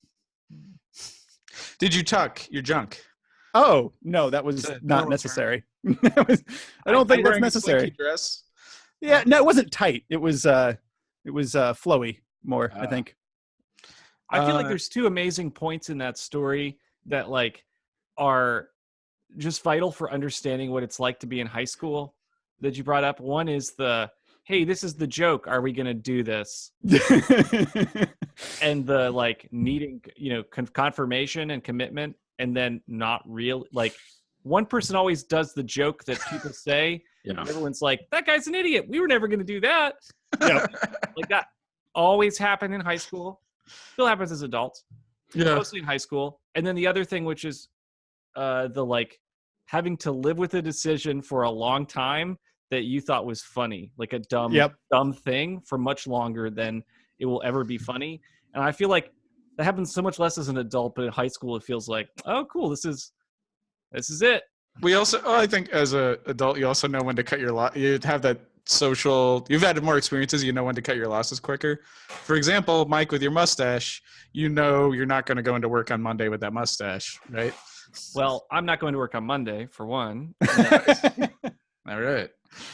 Did you tuck your junk? Oh no, that was not necessary. I don't think that's necessary. Dress? Yeah, no, it wasn't tight. It was flowy more. I think. I feel like there's two amazing points in that story that like are just vital for understanding what it's like to be in high school that you brought up. One is hey, this is the joke. Are we going to do this? And the like needing, you know, confirmation and commitment, and then not real. Like one person always does the joke that people say. Yeah. Everyone's like, that guy's an idiot. We were never going to do that. Yeah. Like that always happened in high school. Still happens as adults. Yeah. Mostly in high school. And then the other thing, which is the like having to live with a decision for a long time that you thought was funny, like a dumb thing for much longer than it will ever be funny. And I feel like that happens so much less as an adult, but in high school it feels like, oh, cool, this is it. We also, I think, as an adult, you also know when to cut your you have that social. You've had more experiences. You know when to cut your losses quicker. For example, Mike, with your mustache, you know you're not going to go into work on Monday with that mustache, right? Well, I'm not going to work on Monday for one. All right.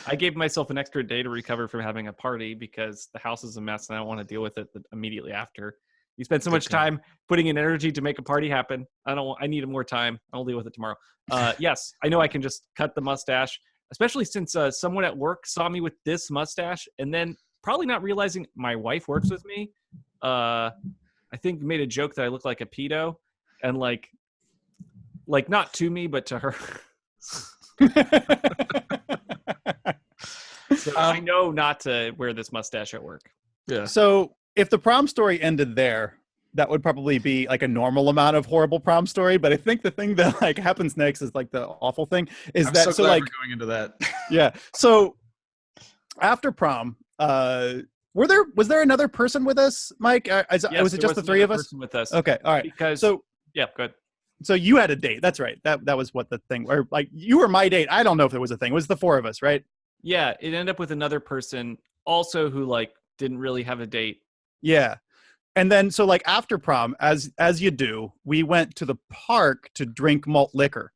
I gave myself an extra day to recover from having a party because the house is a mess and I don't want to deal with it immediately after. You spend so much time putting in energy to make a party happen. I need more time. I'll deal with it tomorrow. Yes, I know I can just cut the mustache, especially since someone at work saw me with this mustache and then probably not realizing my wife works with me. I think made a joke that I look like a pedo and like not to me, but to her. So I know not to wear this mustache at work. Yeah. So if the prom story ended there, that would probably be like a normal amount of horrible prom story. But I think the thing that like happens next is like the awful thing is I'm that so glad like we're going into that. Yeah. So after prom, was there another person with us, Mike? Was it just the three of us? Person with us. Okay. All right. Because so yeah, good. So you had a date. That's right. That was what the thing, or like you were my date. I don't know if there was a thing. It was the four of us, right? Yeah, it ended up with another person also who like didn't really have a date. Yeah. And then so like after prom, as you do, we went to the park to drink malt liquor.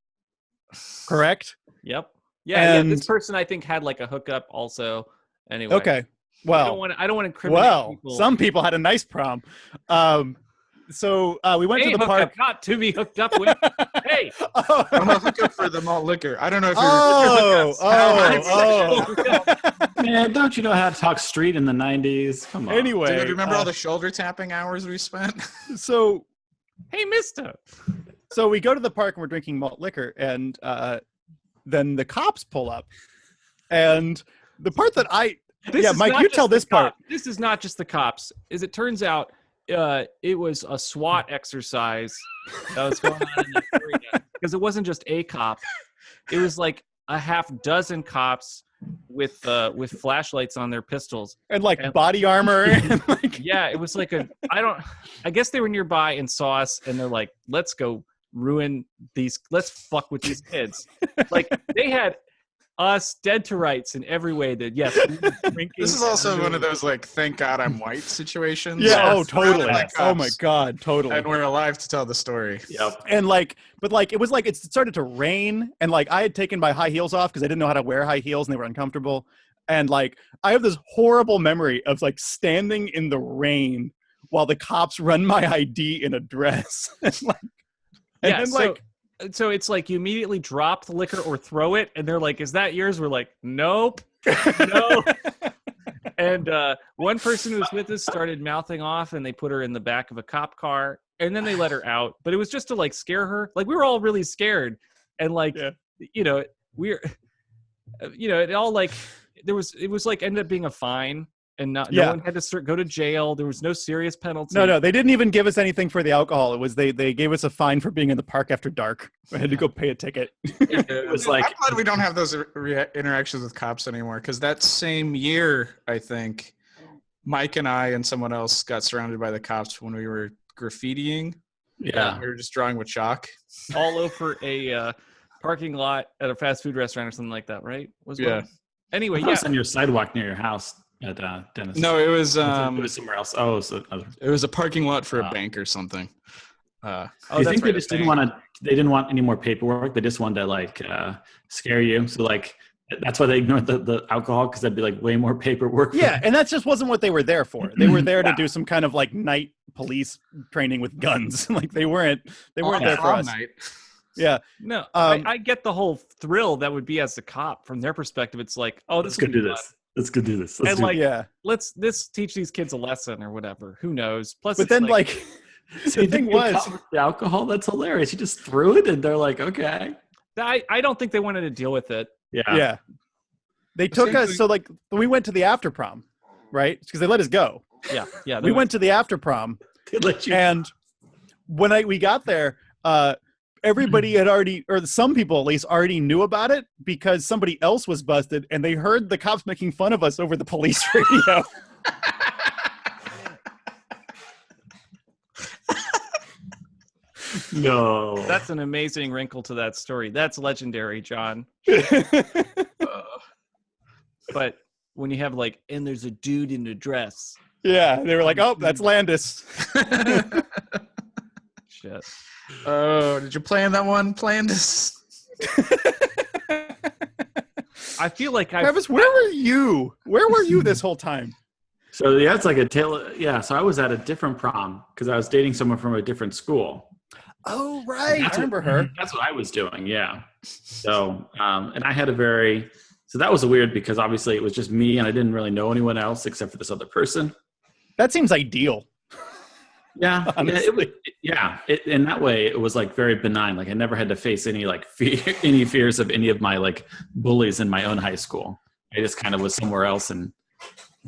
Correct? Yep. Yeah, and this person I think had like a hookup also. Anyway. Okay. Well, I don't want to incriminate people. Some people had a nice prom. So we went to the park. Up, not to be hooked up with. Hey, I'm a hookup for the malt liquor. I don't know if you're. Man, don't you know how to talk street in the 90s? Come on. Anyway, dude, remember all the shoulder tapping hours we spent? So, hey, mister. So we go to the park and we're drinking malt liquor, and then the cops pull up, and the part that Mike, you tell this part. This is not just the cops. As it turns out, it was a SWAT exercise that was going on in the area because it wasn't just a cop. It was like a half dozen cops with flashlights on their pistols and body armor. And yeah, it was like I guess they were nearby and saw us and they're like, let's go let's fuck with these kids. Like they had us dead to rights in every way. That yes, we were drinking. This is also one of those like thank God I'm white situations. Yeah. Oh, Yes. totally. Like Oh my cops. God. Totally. And we're alive to tell the story. Yep. And but it was like it started to rain, and like I had taken my high heels off because I didn't know how to wear high heels and they were uncomfortable. And like I have this horrible memory of like standing in the rain while the cops run my ID in a dress. So it's like you immediately drop the liquor or throw it, and they're like, "Is that yours?" We're like, "Nope, no." And one person who was with us started mouthing off, and they put her in the back of a cop car, and then they let her out. But it was just to like scare her. Like we were all really scared, and like it all like it was like ended up being a fine, and no one had to go to jail. There was no serious penalty. No, they didn't even give us anything for the alcohol. It was they gave us a fine for being in the park after dark. I had to go pay a ticket. It was like, I'm glad we don't have those interactions with cops anymore, because that same year, I think, Mike and I and someone else got surrounded by the cops when we were graffitiing. yeah. We were just drawing with chalk. all over a parking lot at a fast food restaurant or something like that, right? Yeah. Anyway, It was on your sidewalk near your house at Dennis. No, it was it was somewhere else. Oh, it was a parking lot for a bank or something. I think they just didn't want to. They didn't want any more paperwork. They just wanted to like scare you. So like that's why they ignored the alcohol, because that'd be like way more paperwork. Yeah, and that just wasn't what they were there for. They were there to do some kind of like night police training with guns. Like they weren't there for us. Night. Yeah. No, I get the whole thrill that would be as a cop. From their perspective, it's like, oh, Let's go do this. Let's go do this. Let's And do like, Yeah. let's teach these kids a lesson or whatever. Who knows? Plus, But it's then like the thing was the alcohol. That's hilarious. You just threw it, and they're like, okay. I don't think they wanted to deal with it. yeah. They took us, so like we went to the after prom, right? Because they let us go. Yeah. We went to the after prom, They let you. and when we got there, everybody had already, or some people at least, already knew about it because somebody else was busted, and they heard the cops making fun of us over the police radio. No. That's an amazing wrinkle to that story. That's legendary, John. But when you have like, and there's a dude in a dress. Yeah, they were like, "Oh, that's Landis." Shit. Oh, did you plan that one? Planned this? I feel like Travis, where were you? Where were you this whole time? So yeah, it's like a tale. Yeah. So I was at a different prom because I was dating someone from a different school. Oh, right. That's I remember her. That's what I was doing. Yeah. So, and I had so that was weird because obviously it was just me and I didn't really know anyone else except for this other person. That seems ideal. Yeah. In that way, it was like very benign. Like I never had to face any like any fears of any of my like bullies in my own high school. I just kind of was somewhere else, and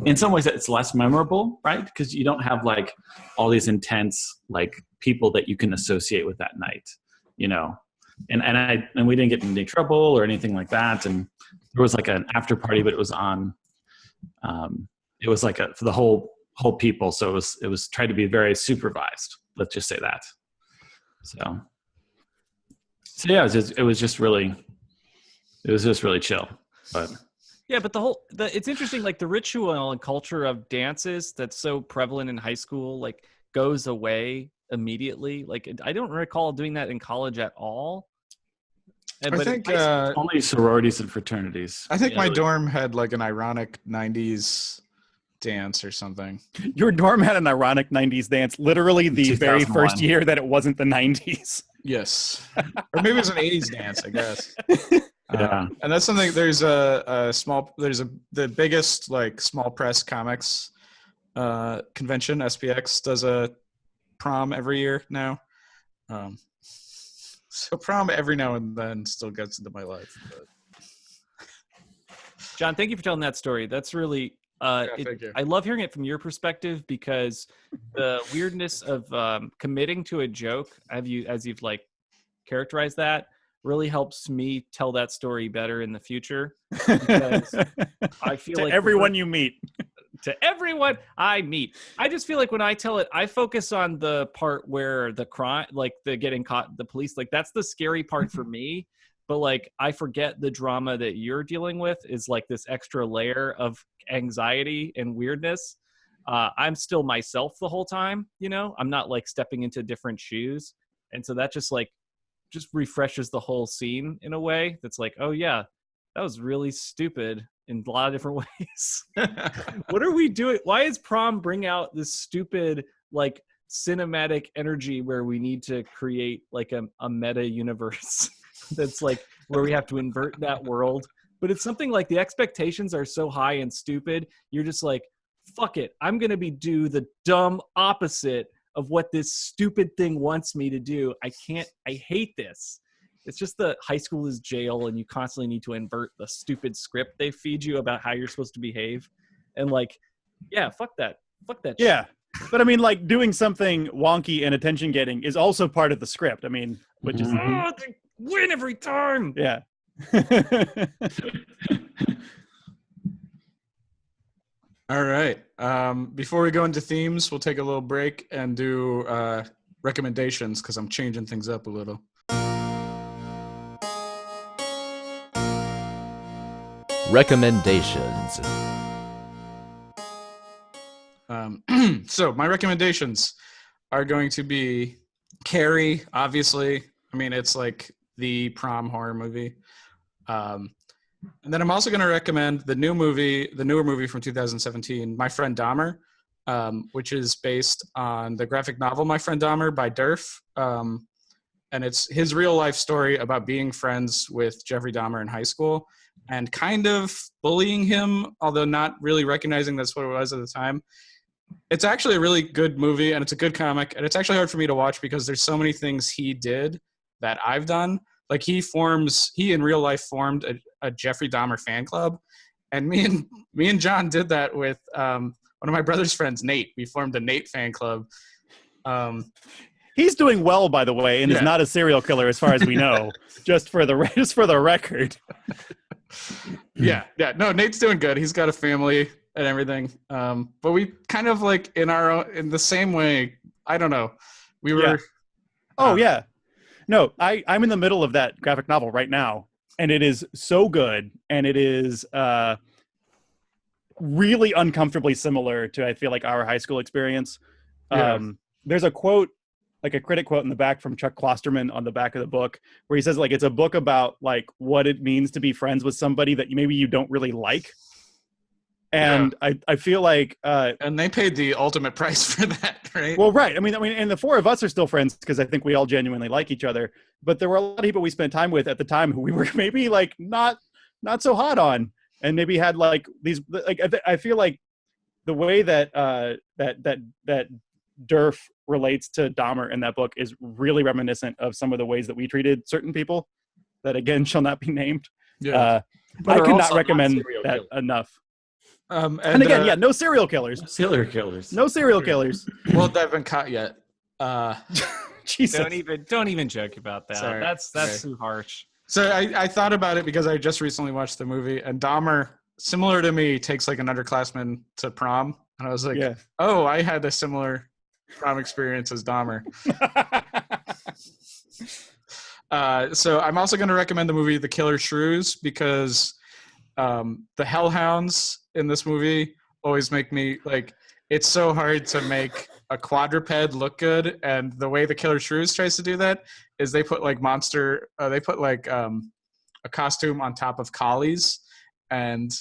in some ways it's less memorable, right? Because you don't have like all these intense like people that you can associate with that night, you know. And we didn't get in any trouble or anything like that. And there was like an after party, but it was on. It was like for the whole people, so it was tried to be very supervised. Let's just say that. So yeah, it was just really chill. But yeah, but it's interesting. Like the ritual and culture of dances that's so prevalent in high school, like goes away immediately. Like I don't recall doing that in college at all. I think only sororities and fraternities. I think my dorm had like an ironic 90s dance or something. Your dorm had an ironic 90s dance, literally the very 2001. first year that it wasn't the 90s. Yes. Or maybe it was an 80s dance, I guess. Yeah. And that's something, there's the biggest like small press comics convention, SPX, does a prom every year now. So prom every now and then still gets into my life. But. John, thank you for telling that story. That's really, Thank you. I love hearing it from your perspective because the weirdness of committing to a joke, as you've like characterized that, really helps me tell that story better in the future. Because I feel To like everyone you meet. To everyone I meet, I just feel like when I tell it, I focus on the part where the crime, like the getting caught, the police, like that's the scary part for me. but like I forget the drama that you're dealing with is like this extra layer of anxiety and weirdness. I'm still myself the whole time, you know. I'm not like stepping into different shoes, and so that just refreshes the whole scene in a way that's like, oh yeah, that was really stupid in a lot of different ways. What are we doing? Why is Prom bring out this stupid like cinematic energy where we need to create like a meta universe that's like where we have to invert that world? But it's something like the expectations are so high and stupid, you're just like, fuck it, I'm gonna do the dumb opposite of what this stupid thing wants me to do. I hate this. It's just the high school is jail and you constantly need to invert the stupid script they feed you about how you're supposed to behave. And like, yeah, fuck that Yeah. But I mean, like, doing something wonky and attention getting is also part of the script. I mean, which is they win every time. yeah. All right. Before we go into themes, we'll take a little break and do recommendations because I'm changing things up a little. Recommendations. So my recommendations are going to be Carrie, obviously. I mean, it's like the prom horror movie. And then I'm also going to recommend the newer movie from 2017, My Friend Dahmer, which is based on the graphic novel My Friend Dahmer by Durf. And it's his real life story about being friends with Jeffrey Dahmer in high school and kind of bullying him, although not really recognizing that's what it was at the time. It's actually a really good movie and it's a good comic. And it's actually hard for me to watch because there's so many things he did that I've done. Like he in real life formed a Jeffrey Dahmer fan club. And me and John did that with one of my brother's friends, Nate. We formed a Nate fan club. He's doing well, by the way, and is Yeah. not a serial killer as far as we know. just for the record. Yeah. No, Nate's doing good. He's got a family and everything. But we kind of like in the same way, I don't know. We were. Yeah. Oh yeah. No, I'm in the middle of that graphic novel right now, and it is so good, and it is really uncomfortably similar to, I feel like, our high school experience. Yeah. There's a quote, like a critic quote in the back from Chuck Klosterman on the back of the book, where he says like it's a book about like what it means to be friends with somebody that maybe you don't really like. And yeah. I feel like and they paid the ultimate price for that, right? Well, right. I mean, and the four of us are still friends because I think we all genuinely like each other. But there were a lot of people we spent time with at the time who we were maybe like not so hot on, and maybe had like these like I feel like the way that that Durf relates to Dahmer in that book is really reminiscent of some of the ways that we treated certain people that again shall not be named. Yeah. I could not recommend that enough. And again, no serial killers. No serial killers. No serial killers. Well, they haven't caught yet. Jesus. Don't even joke about that. Sorry. That's too harsh. So I thought about it because I just recently watched the movie, and Dahmer, similar to me, takes like an underclassman to prom, and I was like, oh, I had a similar prom experience as Dahmer. So I'm also going to recommend the movie The Killer Shrews because the hellhounds in this movie always make me like, it's so hard to make a quadruped look good, and the way The Killer Shrews tries to do that is they put like a costume on top of collies, and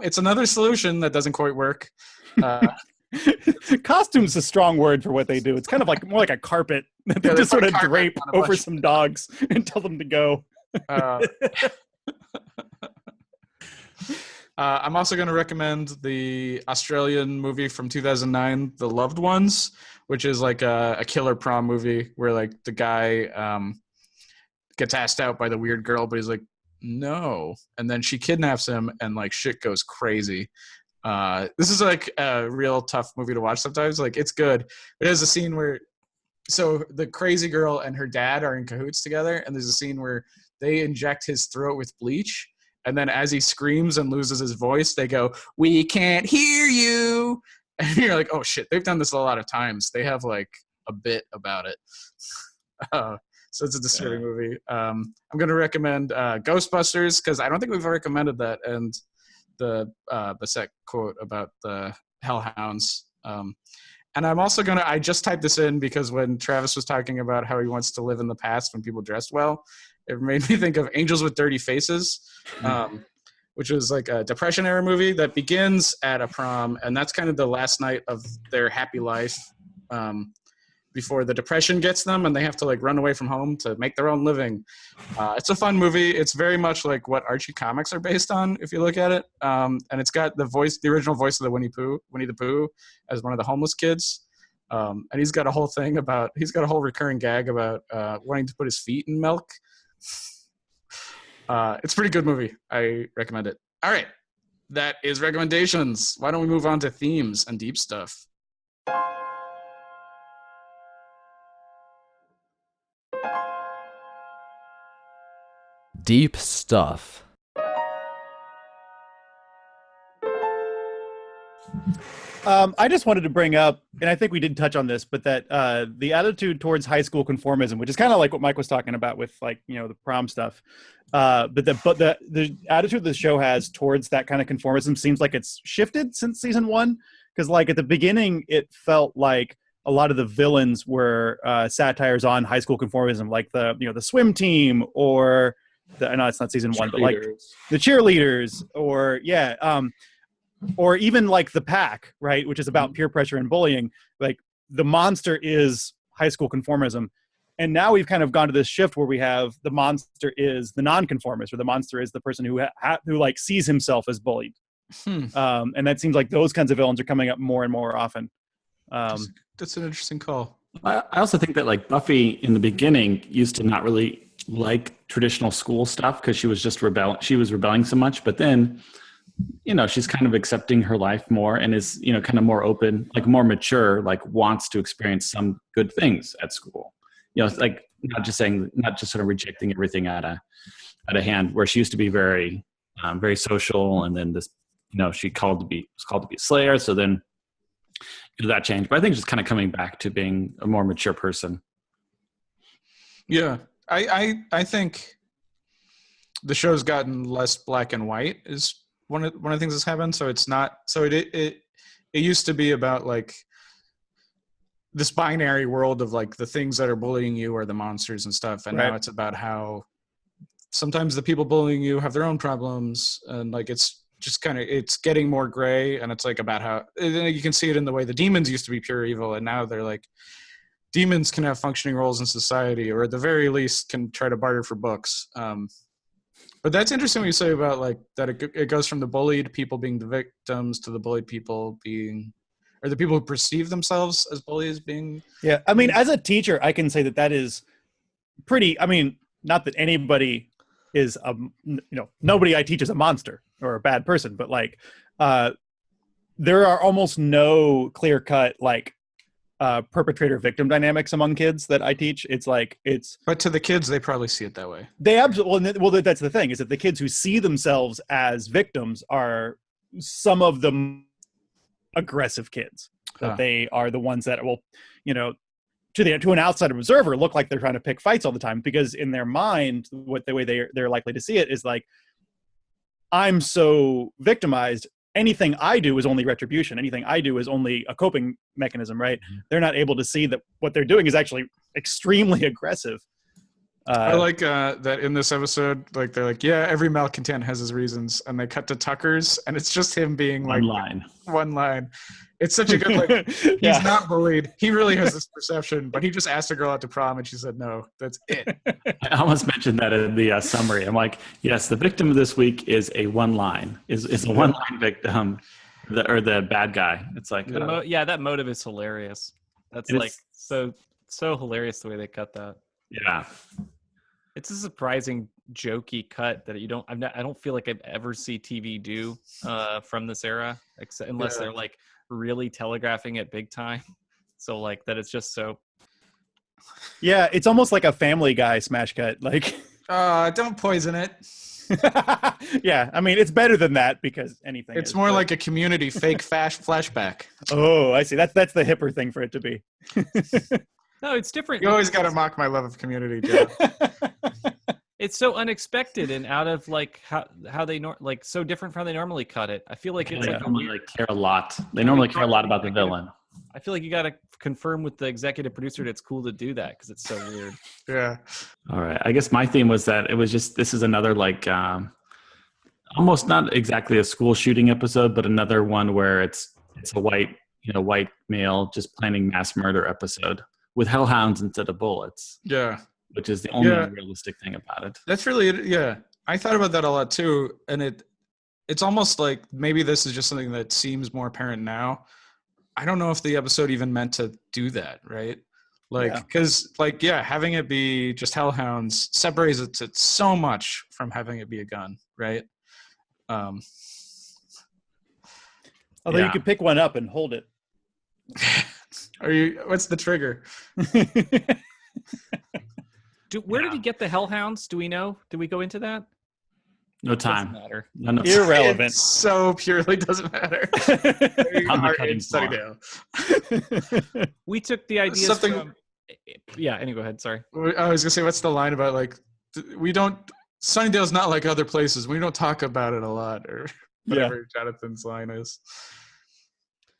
it's another solution that doesn't quite work. Costume's a strong word for what they do. It's kind of like more like a carpet that they just sort of drape over some dogs and tell them to go. I'm also going to recommend the Australian movie from 2009, The Loved Ones, which is like a killer prom movie where like the guy gets asked out by the weird girl, but he's like, no. And then she kidnaps him and like shit goes crazy. This is like a real tough movie to watch sometimes. Like it's good. It has a scene where, so the crazy girl and her dad are in cahoots together, and there's a scene where they inject his throat with bleach. And then as he screams and loses his voice, they go, "We can't hear you." And you're like, oh shit, they've done this a lot of times. They have like a bit about it. So it's a disturbing movie. I'm going to recommend Ghostbusters because I don't think we've recommended that, and the Bassett quote about the hellhounds. And I'm also going to, I just typed this in because when Travis was talking about how he wants to live in the past when people dressed well, it made me think of Angels with Dirty Faces, which was like a Depression era movie that begins at a prom. And that's kind of the last night of their happy life before the Depression gets them and they have to like run away from home to make their own living. It's a fun movie. It's very much like what Archie comics are based on, if you look at it. And it's got the original voice of the Winnie the Pooh as one of the homeless kids. And he's got a whole recurring gag about wanting to put his feet in milk. It's a pretty good movie. I recommend it. All right. That is recommendations. Why don't we move on to themes and deep stuff? Deep stuff. I just wanted to bring up, and I think we did touch on this, but that the attitude towards high school conformism, which is kind of like what Mike was talking about with like, the prom stuff. But the attitude the show has towards that kind of conformism seems like it's shifted since season 1. Because like at the beginning, it felt like a lot of the villains were satires on high school conformism, like the swim team or I know it's not season 1, but like the cheerleaders or even like The Pack, right? Which is about peer pressure and bullying. Like the monster is high school conformism. And now we've kind of gone to this shift where we have the monster is the nonconformist, or the monster is the person who like sees himself as bullied. And that seems like those kinds of villains are coming up more and more often. That's an interesting call. I also think that like Buffy in the beginning used to not really like traditional school stuff because she was just rebelling so much. But then, she's kind of accepting her life more and is, kind of more open, like more mature, like wants to experience some good things at school. It's like not just sort of rejecting everything out of hand, where she used to be very, very social. And then this, she was called to be a slayer. So then that changed. But I think just kind of coming back to being a more mature person. Yeah. I think the show's gotten less black and white is one of the things that's happened. So it's not, so it used to be about like this binary world of like the things that are bullying you are the monsters and stuff. And now it's about how sometimes the people bullying you have their own problems. And like, it's just kind of, it's getting more gray. And it's like about how you can see it in the way the demons used to be pure evil. And now they're like, demons can have functioning roles in society, or at the very least can try to barter for books. But that's interesting what you say about like that it goes from the bullied people being the victims to the bullied people being, or the people who perceive themselves as bullies being. Yeah. I mean, as a teacher, I can say that is pretty, not that anybody is, nobody I teach is a monster or a bad person, but like there are almost no clear cut, like, perpetrator victim dynamics among kids that I teach. But to the kids, they probably see it that way. They absolutely, well, that's the thing, is that the kids who see themselves as victims are some of the aggressive kids. That they are the ones that will, to an outside observer look like they're trying to pick fights all the time, because in their mind, the way they're likely to see it is like, I'm so victimized. Anything I do is only retribution. Anything I do is only a coping mechanism, right? Mm-hmm. They're not able to see that what they're doing is actually extremely aggressive. I like that in this episode, like they're like, yeah, every malcontent has his reasons, and they cut to Tucker's, and it's just him being like one line. It's such a good like. He's not bullied. He really has this perception, but he just asked a girl out to prom, and she said no. That's it. I almost mentioned that in the summary. I'm like, yes, the victim of this week is a one-line victim, or the bad guy. It's like that motive is hilarious. That's like so hilarious the way they cut that. Yeah, it's a surprising jokey cut that I don't feel like I'd ever see TV do from this era, unless they're like really telegraphing it big time. So like that, it's just so. Yeah, it's almost like a Family Guy smash cut. Like, don't poison it. Yeah, it's better than that, because anything. It's more like a Community fake flashback. Oh, I see. That's the hipper thing for it to be. No, it's different. You always got to mock my love of Community, Joe. It's so unexpected and out of like how they like so different from how they normally cut it. I feel like it's They like normally care a lot. They normally care a lot about the villain. I feel like you got to confirm with the executive producer that it's cool to do that because it's so weird. Yeah. All right. I guess my theme was that it was just this is another like almost not exactly a school shooting episode, but another one where it's a white male just planning mass murder episode with hellhounds instead of bullets. Yeah. Which is the only realistic thing about it. That's really, yeah. I thought about that a lot too. And it's almost like maybe this is just something that seems more apparent now. I don't know if the episode even meant to do that, right? Like, because having it be just hellhounds separates it so much from having it be a gun, right? Although you could pick one up and hold it. What's the trigger? Where did he get the hellhounds? Do we know? Did we go into that? No time. Doesn't matter. No. Irrelevant. It so purely doesn't matter. Sunnydale. We took the ideas from... Yeah, anyway, go ahead. Sorry. I was going to say, what's the line about, like, Sunnydale's not like other places. We don't talk about it a lot, or whatever Jonathan's line is.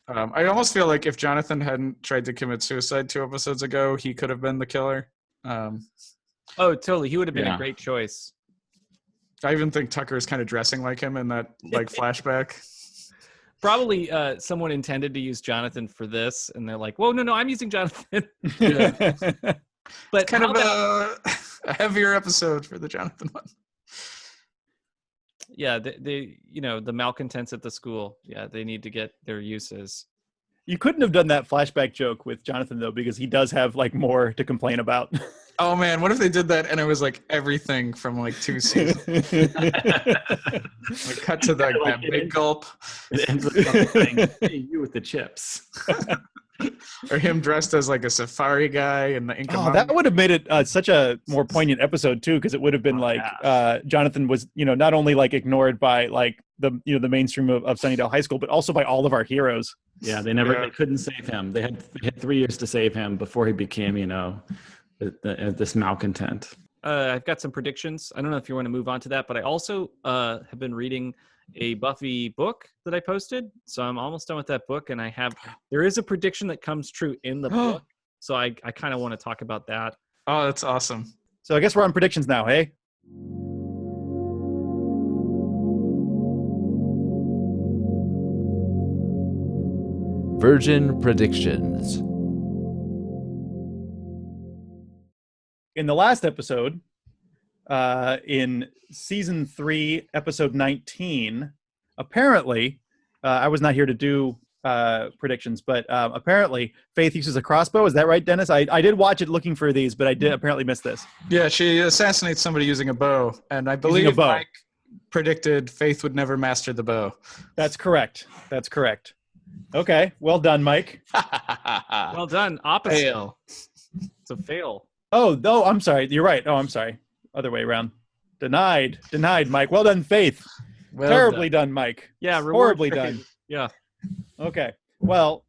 I almost feel like if Jonathan hadn't tried to commit suicide 2 episodes ago, he could have been the killer. Oh, totally. He would have been a great choice. I even think Tucker is kind of dressing like him in that like flashback. Probably someone intended to use Jonathan for this, and they're like, "Whoa, no, I'm using Jonathan." But But kind of a heavier episode for the Jonathan one. Yeah, they the malcontents at the school. Yeah, they need to get their uses. You couldn't have done that flashback joke with Jonathan though, because he does have like more to complain about. Oh man, what if they did that and it was like everything from like 2 seasons? Like cut to that big gulp. It ends with something saying, "Hey, you with the chips." Or him dressed as like a safari guy in the Inca Mountain. That would have made it such a more poignant episode too, because it would have been Jonathan was not only like ignored by like the mainstream of Sunnydale High School, but also by all of our heroes. Yeah, they couldn't save him. They had 3 years to save him before he became this malcontent. I've got some predictions. I don't know if you want to move on to that, but I also have been reading a Buffy book that I posted. So I'm almost done with that book, and there is a prediction that comes true in the book. So I kind of want to talk about that. Oh, that's awesome. So I guess we're on predictions now, hey? Virgin predictions. In the last episode, in season 3, episode 19, apparently, I was not here to do predictions, but apparently Faith uses a crossbow. Is that right, Dennis? I did watch it looking for these, but I did apparently miss this. Yeah, she assassinates somebody using a bow, and I believe Mike predicted Faith would never master the bow. That's correct. Okay, well done, Mike. Well done. Opposite. Fail. It's a fail. Oh, I'm sorry. You're right. Oh, I'm sorry. Other way around. Denied, Mike. Well done, Faith. Well Terribly done, Mike. Yeah, horribly done. Yeah. Okay. Well,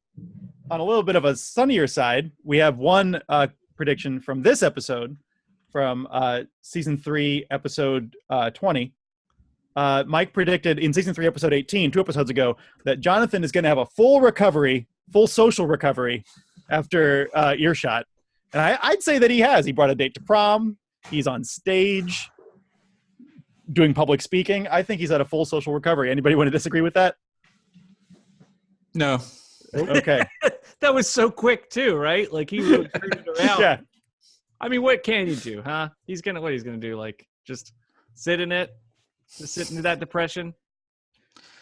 on a little bit of a sunnier side, we have one prediction from this episode, from season 3, episode 20. Mike predicted in season 3, episode 18, 2 episodes ago, that Jonathan is going to have a full social recovery after Earshot. And I'd say that he has. He brought a date to prom. He's on stage doing public speaking. I think he's had a full social recovery. Anybody want to disagree with that? No. Okay. That was so quick too, right? Like he really turned it around. Yeah. I mean, what can you do, huh? He's gonna do? Like just sit in it, just sit into that depression.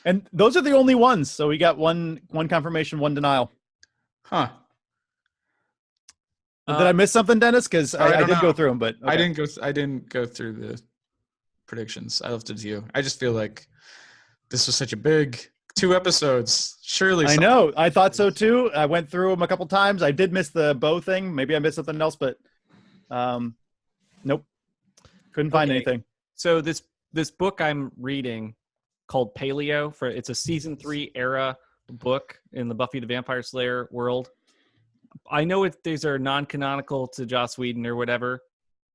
And those are the only ones. So we got one confirmation, one denial. Huh. Did I miss something, Dennis? Because I did go through them, but okay. I didn't go through the predictions. I left it to you. I just feel like this was such a big 2 episodes. Surely. I know. I thought so too. I went through them a couple times. I did miss the bow thing. Maybe I missed something else, but nope. Couldn't find anything. So this book I'm reading called Paleo, it's a season 3 era book in the Buffy the Vampire Slayer world. I know these are non-canonical to Joss Whedon or whatever.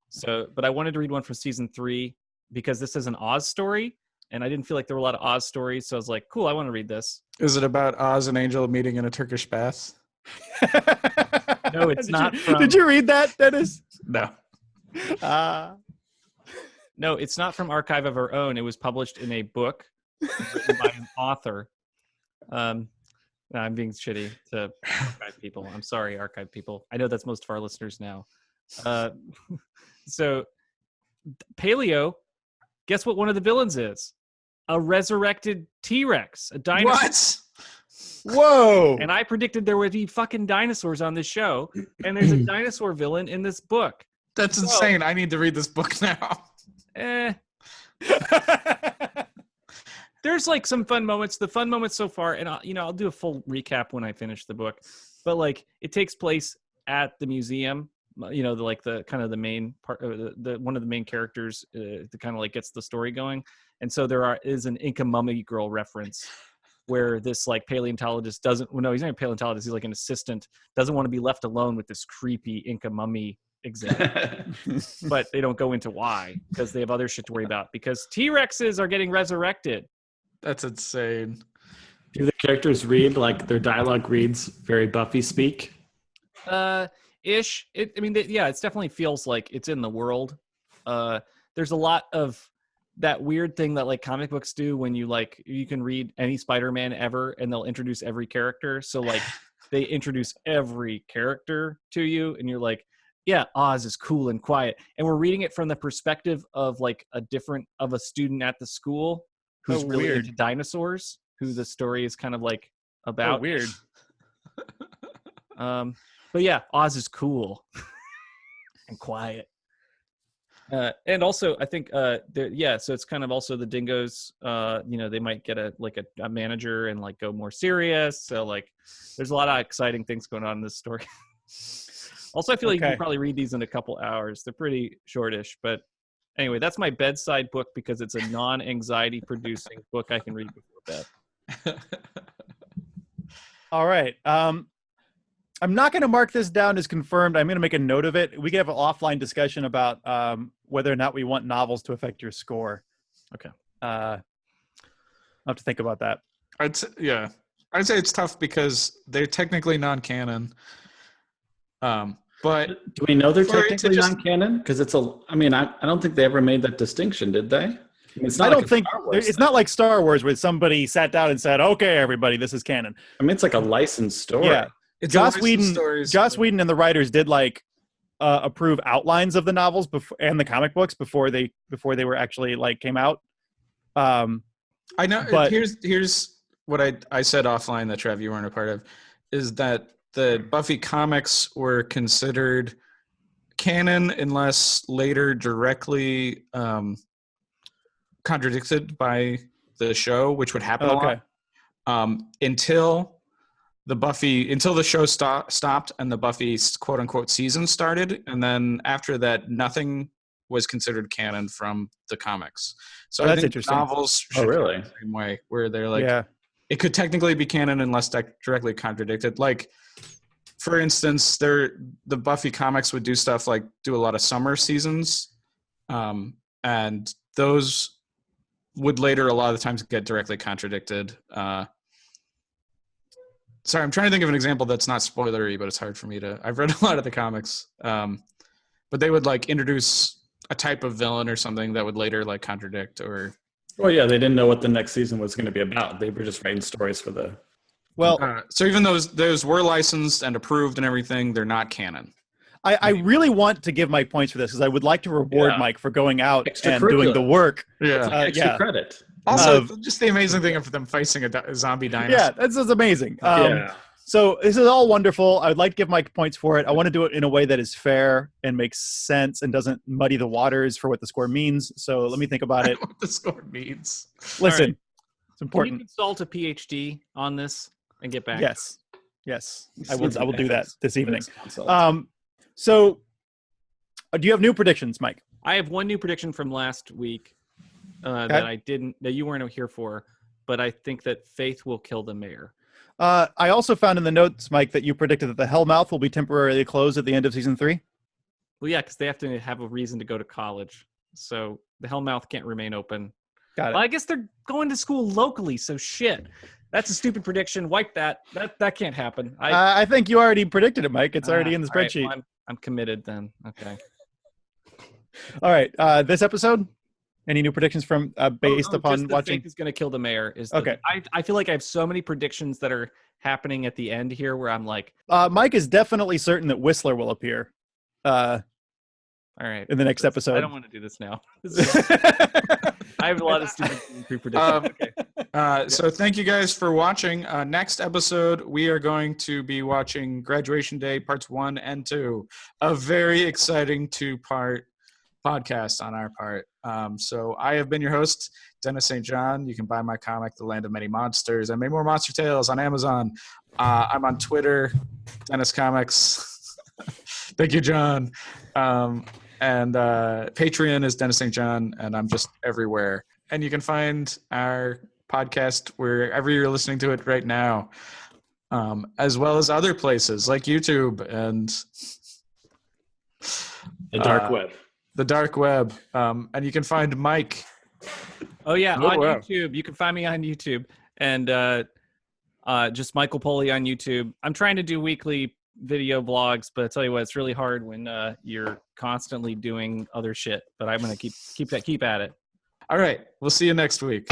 So, but I wanted to read one from season 3 because this is an Oz story, and I didn't feel like there were a lot of Oz stories. So I was like, cool, I want to read this. Is it about Oz and Angel meeting in a Turkish bath? No, it's not from. Did you read that, Dennis? No. No, it's not from Archive of Our Own. It was published in a book written by an author. No, I'm being shitty to archive people. I'm sorry, archive people. I know that's most of our listeners now. So, Paleo, guess what one of the villains is? A resurrected T-Rex, a dinosaur. What? Whoa! And I predicted there would be fucking dinosaurs on this show, and there's a dinosaur villain in this book. That's insane. I need to read this book now. There's like some fun moments. The fun moments so far, and I'll do a full recap when I finish the book. But like, it takes place at the museum. The kind of the main part, the one of the main characters, that kind of like gets the story going. And so is an Inca mummy girl reference where this like paleontologist he's not a paleontologist. He's like an assistant, doesn't want to be left alone with this creepy Inca mummy exhibit. But they don't go into why, because they have other shit to worry about, because T-Rexes are getting resurrected. That's insane. Do the characters read, like their dialogue reads very Buffy speak? Ish. It definitely feels like it's in the world. There's a lot of that weird thing that like comic books do when you can read any Spider-Man ever and they'll introduce every character. So like they introduce every character to you and you're like, yeah, Oz is cool and quiet. And we're reading it from the perspective of like a student at the school who's really weird. into dinosaurs, who the story is kind of like about. Weird. But yeah, Oz is cool and quiet. And also, I think, so it's kind of also the dingoes, they might get a manager and like go more serious. So like, there's a lot of exciting things going on in this story. Also, I feel like you can probably read these in a couple hours. They're pretty shortish, but anyway, that's my bedside book because it's a non-anxiety producing book I can read before bed. All right. I'm not going to mark this down as confirmed. I'm going to make a note of it. We can have an offline discussion about whether or not we want novels to affect your score. Okay. I'll have to think about that. I'd say it's tough because they're technically non-canon. But do we know they're for it to technically just- non-canon? Because I don't think they ever made that distinction, did they? I mean, it's not I like don't a think Star Wars it's thing. not like Star Wars where somebody sat down and said, "Okay, everybody, this is canon." I mean, it's like a licensed story. Yeah. it's Joss a licensed Whedon, stories. Joss Whedon and the writers did like approve outlines of the novels and the comic books before they were actually like came out. I know. but- Here's what I said offline that Trev, you weren't a part of, is that the Buffy comics were considered canon unless later directly contradicted by the show, which would happen a lot. Until the show stopped and the Buffy quote unquote season started, and then after that, nothing was considered canon from the comics. So I that's think interesting. novels Oh, should really? be the same way, where they're like, Yeah. it could technically be canon unless directly contradicted. Like, for instance, the Buffy comics would do a lot of summer seasons, and those would later a lot of the times get directly contradicted. Sorry, I'm trying to think of an example that's not spoilery, but it's hard for me to. I've read a lot of the comics, but they would like introduce a type of villain or something that would later like contradict or. Well, yeah, they didn't know what the next season was going to be about. They were just writing stories for the. Well, So even those were licensed and approved and everything, they're not canon. I really want to give Mike points for this because I would like to reward Yeah. Mike for going out and Extracurricular. doing the work. Yeah. Extra credit. Also, just the amazing thing of them facing a zombie dinosaur. Yeah, that's amazing. Yeah. So this is all wonderful. I would like to give Mike points for it. I want to do it in a way that is fair and makes sense and doesn't muddy the waters for what the score means. So let me think about it. What the score means. Listen, right. it's Can you important. consult a PhD on this and get back? Yes. I will do that this evening. Consult. So do you have new predictions, Mike? I have one new prediction from last week that you weren't here for, but I think that Faith will kill the mayor. I also found in the notes, Mike, that you predicted that the Hellmouth will be temporarily closed at the end of season 3. Well, yeah, because they have to have a reason to go to college. So the Hellmouth can't remain open. Got it. Well, I guess they're going to school locally, so shit. That's a stupid prediction. Wipe that. That can't happen. I think you already predicted it, Mike. It's already in the all right, spreadsheet. well, I'm committed then. Okay. All right. This episode, any new predictions from based upon just watching? Fink is going to kill the mayor. Okay. I feel like I have so many predictions that are happening at the end here where I'm like, Mike is definitely certain that Whistler will appear all right, in the next episode. I don't want to do this now. I have a lot of stupid pre-predictions. Okay. So thank you guys for watching. Next episode, we are going to be watching Graduation Day Parts 1 and 2. A very exciting 2-part podcast on our part. So I have been your host, Dennis St. John. You can buy my comic, The Land of Many Monsters, and many more Monster Tales on Amazon. I'm on Twitter, Dennis Comics. Thank you, John. And Patreon is Dennis St. John, and I'm just everywhere. And you can find our podcast wherever you're listening to it right now, as well as other places like YouTube and The dark web. The dark web. And you can find Mike. Oh, yeah, Oh, on wow. YouTube. You can find me on YouTube. And just Michael Poley on YouTube. I'm trying to do weekly video vlogs, but I tell you what, it's really hard when you're constantly doing other shit. But I'm going to keep at it. All right. We'll see you next week.